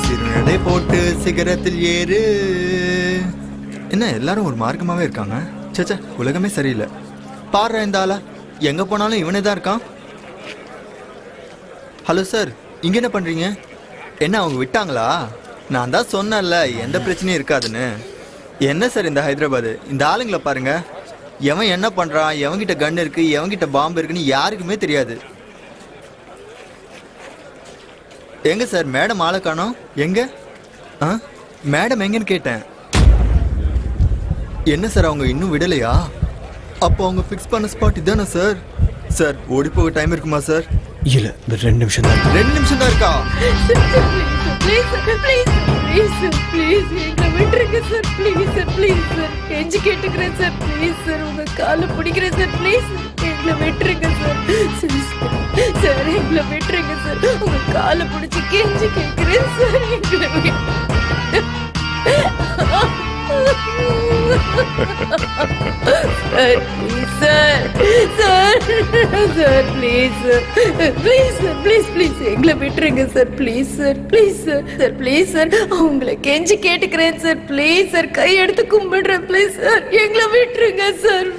சிறுநடை போட்டு சிகரத்தில் ஏறு. என்ன எல்லாரும் ஒரு மார்க்கமாவே இருக்காங்க? சேச்சா, உலகமே சரியில்லை. பாடுற இந்த ஆளா, எங்க போனாலும் இவனே தான் இருக்கான். ஹலோ சார், இங்க என்ன பண்றீங்க? என்ன அவங்க விட்டாங்களா? நான் தான் சொன்னேன்ல எந்த பிரச்சனையும் இருக்காதுன்னு. என்ன சார் இந்த ஹைதராபாத், இந்த ஆளுங்களை பாருங்க. எவன் என்ன பண்றான், எவன்கிட்ட கன் இருக்கு, எவன்கிட்ட பாம்பு இருக்குன்னு யாருக்குமே தெரியாது. எங்க சார் மேடம் ஆளை காணோம்? எங்க? மேடம் எங்கன்னு கேட்டேன். என்ன சார் அவங்க இன்னும் விடலையா? அப்போ அவங்க ஃபிக்ஸ் பண்ண ஸ்பாட் இதானே சார்? சார் ஓடி போக டைம் இருக்குமா சார்? இல்ல, 2 நிமிஷம் தான். 2 நிமிஷம் தான் இருக்கா? உங்க கால பிடிக்கிறேன் சார், ப்ளீஸ் எங்களை விட்டுருங்க சார். சார் எங்களை விட்டுருங்க சார், உங்க கால பிடிச்சி கெஞ்சி கேட்கிறேன் சார், எங்களை sir sir sir please please sir, please please எங்களை விட்டுருங்க sir, please sir, please sir, sir please sir, உங்களை கெஞ்சி கேட்டுக்கிறேன் சார், ப்ளீஸ் சார், கை எடுத்து கும்பிடுறேன், ப்ளீஸ் சார் எங்களை விட்டுருங்க சார்.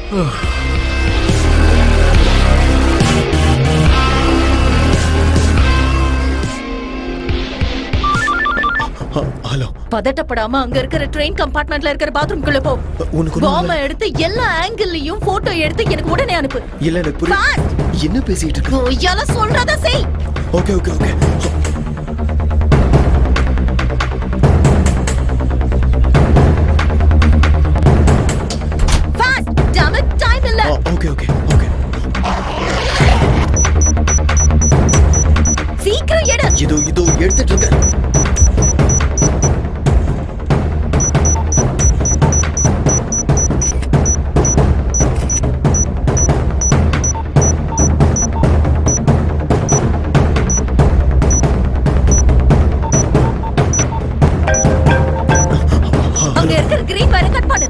ஹலோ, பதட்டப்படாம அங்க இருக்கிற ட்ரெயின் கம்பார்ட்மெண்ட்ல இருக்கிற பாத்ரூம்குள்ள போ. உனக்கு பாம்ப எடுத்து எல்லா ஆங்கிள்லயும் போட்டோ எடுத்து எனக்கு உடனே அனுப்பு. இல்ல எனக்கு புரியல. Fast! என்ன பேசிட்டு இருக்க? பொய்யால சொல்றத செய். Okay okay okay. Fast! Damn it, time இல்ல. Okay okay okay. சீக்கிரம் எடு. இதோ எடுத்துட்டு இருக்கேன். அங்க இருக்கிற கிரீன் வயரை கட் பண்ணு.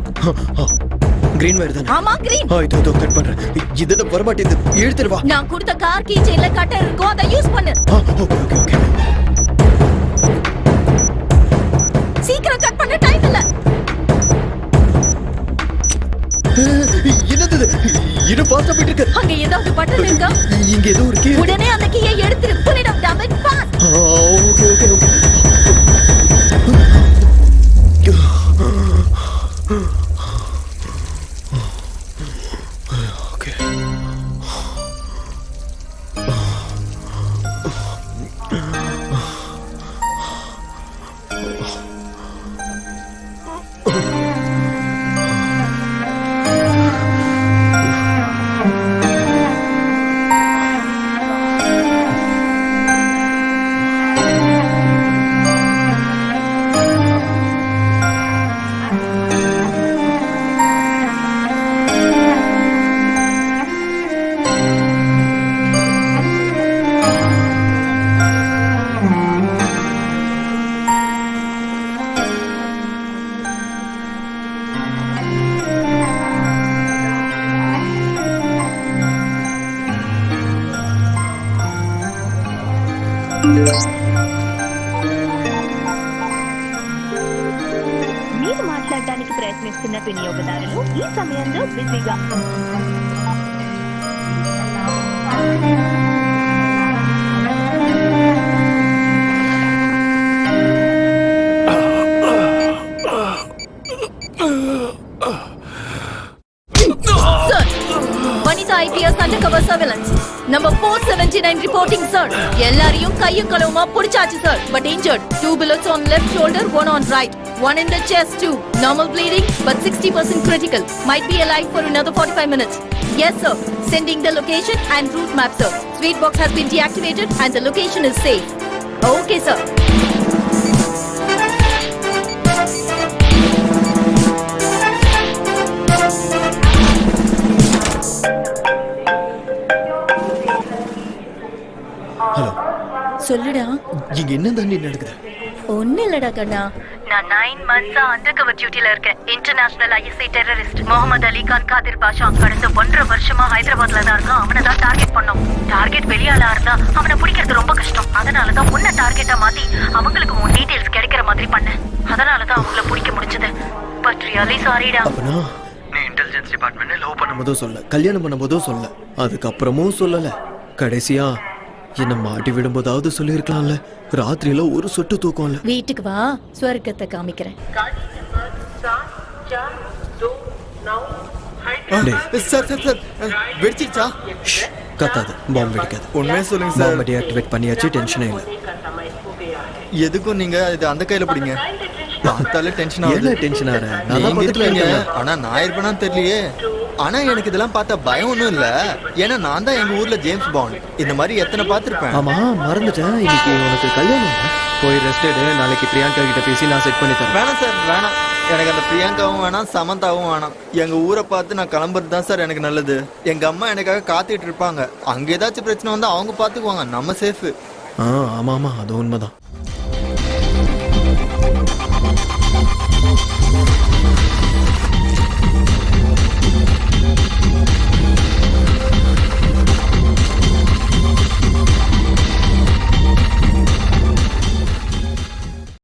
கிரீன் வயர் தானே? ஆமா கிரீன். இதோ கட் பண்றேன். இதுல வரமாட்டேது. எடுத்துட்டு வா. நான் கொடுத்த கார் கீ செயின்ல கட்டர் இருக்கும், அதை யூஸ் பண்ணு. Okay okay okay. சீக்கிரம் கட் பண்ண, டைம் இல்ல. என்னது இது? இது ஃபாஸ்டா போயிட்டு இருக்கு. அங்க ஏதாவது பட்டன் இருக்கா? இங்க ஏதோ ஒரு கீ. உடனே அந்த கீயை எடுத்துரு. Pull it out, damn it, fast. Okay okay okay. Okay. మీరు మాట్లాడడానికి ప్రయత్నిస్తున్న వినియోగదారులు ఈ సమయంలో బిజీగా Sir, Vanita IPS undercover surveillance. Number 479 reporting, sir. எல்லாரையும் கையும் களவுமா புடிச்சாச்சு, sir. But injured. 2 bullets on left shoulder, 1 on right. 1 in the chest too. Normal bleeding, but 60% critical. Might be alive for another 45 minutes. Yes, sir. Sending the location and route map, sir. Sweet box has been deactivated and the location is safe. Okay, sir. Hello, சொல்லுடா. இங்க என்ன தாண்டி நடக்குது? ஒண்ணு இல்லடா கண்ணா, நான் 9 months undercover டியூட்டில இருக்கேன். International ISI terrorist Mohammed Ali Khan Qadir பாஷா கடந்த 1.5 வருஷமா ஹைதராபாத்ல தான் இருக்கான். அவனை தான் டார்கெட் பண்ணோம். டார்கெட் வெளியாளா இருந்தா அவனை பிடிக்கிறது ரொம்ப கஷ்டம். அதனால தான் உன்னை டார்கெட்டா மாத்தி அவங்களுக்கு உன் டீடைல்ஸ் கிடைக்கிற மாதிரி பண்ணேன். அதனால தான் அவங்கள பிடிக்க முடிஞ்சது. பட் ரியலி சாரிடா. அப்பனா நீ இன்டெலிஜென்ஸ் டிபார்ட்மெண்ட்ல லவ் பண்ணும்போதும் சொல்ல, கல்யாணம் பண்ணும்போதும் சொல்ல, அதுக்கப்புறமும் சொல்லல. கடைசியா என்ன மாட்டி விடும்போதாவது சொல்லியிருக்கலாம்ல. ராத்திரியில ஒரு சொட்டு தூக்கம் இல்ல. வீட்டுக்கு வா, ஸ்வர்க்கத்தை காமிக்கிறேன். சார் வெடிச்சிருச்சா? கத்தாது, பாம்பு வெடிக்காது. உண்மையே சொல்லுங்க சார். பாம்பை டீஆக்டிவேட் பண்ணியாச்சு, டென்ஷனே இல்லை. எதுக்கும் நீங்க இது அந்த கையில பிடிங்க. பார்த்தாலே டென்ஷன் ஆகுது. என்ன டென்ஷன் ஆற? நான் நீங்க பக்கத்துல இருப்பீங்க. இருக்கேன். ஆனா நான் இருப்பேனான்னு தெரியலையே. ஆனா எனக்கு இதெல்லாம் பார்த்தா பயம் ஒன்றும் இல்ல. ஏன்னா நான் தான் எங்க ஊர்ல ஜேம்ஸ் பாண்ட். இந்த மாதிரி எத்தனை பார்த்திருப்பேன். ஆமா, மறந்துட்டேன். இன்னைக்கு உனக்கு கல்யாணம். போய் ரெஸ்ட் எடு. நாளைக்கு பிரியங்கா கிட்ட பேசி நான் செட் பண்ணி தரேன். வேணாம் சார், வேணாம். எனக்கு அந்த பிரியங்காவும் வேணாம், சமந்தாவும் வேணாம். எங்க ஊரை பார்த்து நான் கிளம்புறது தான் சார் எனக்கு நல்லது. எங்க அம்மா எனக்காக காத்துட்டு இருப்பாங்க. அங்க ஏதாச்சும் பிரச்சனை வந்தா அவங்க பாத்துக்குவாங்க. நம்ம சேஃபு. ஆமா ஆமா, அது உண்மைதான்.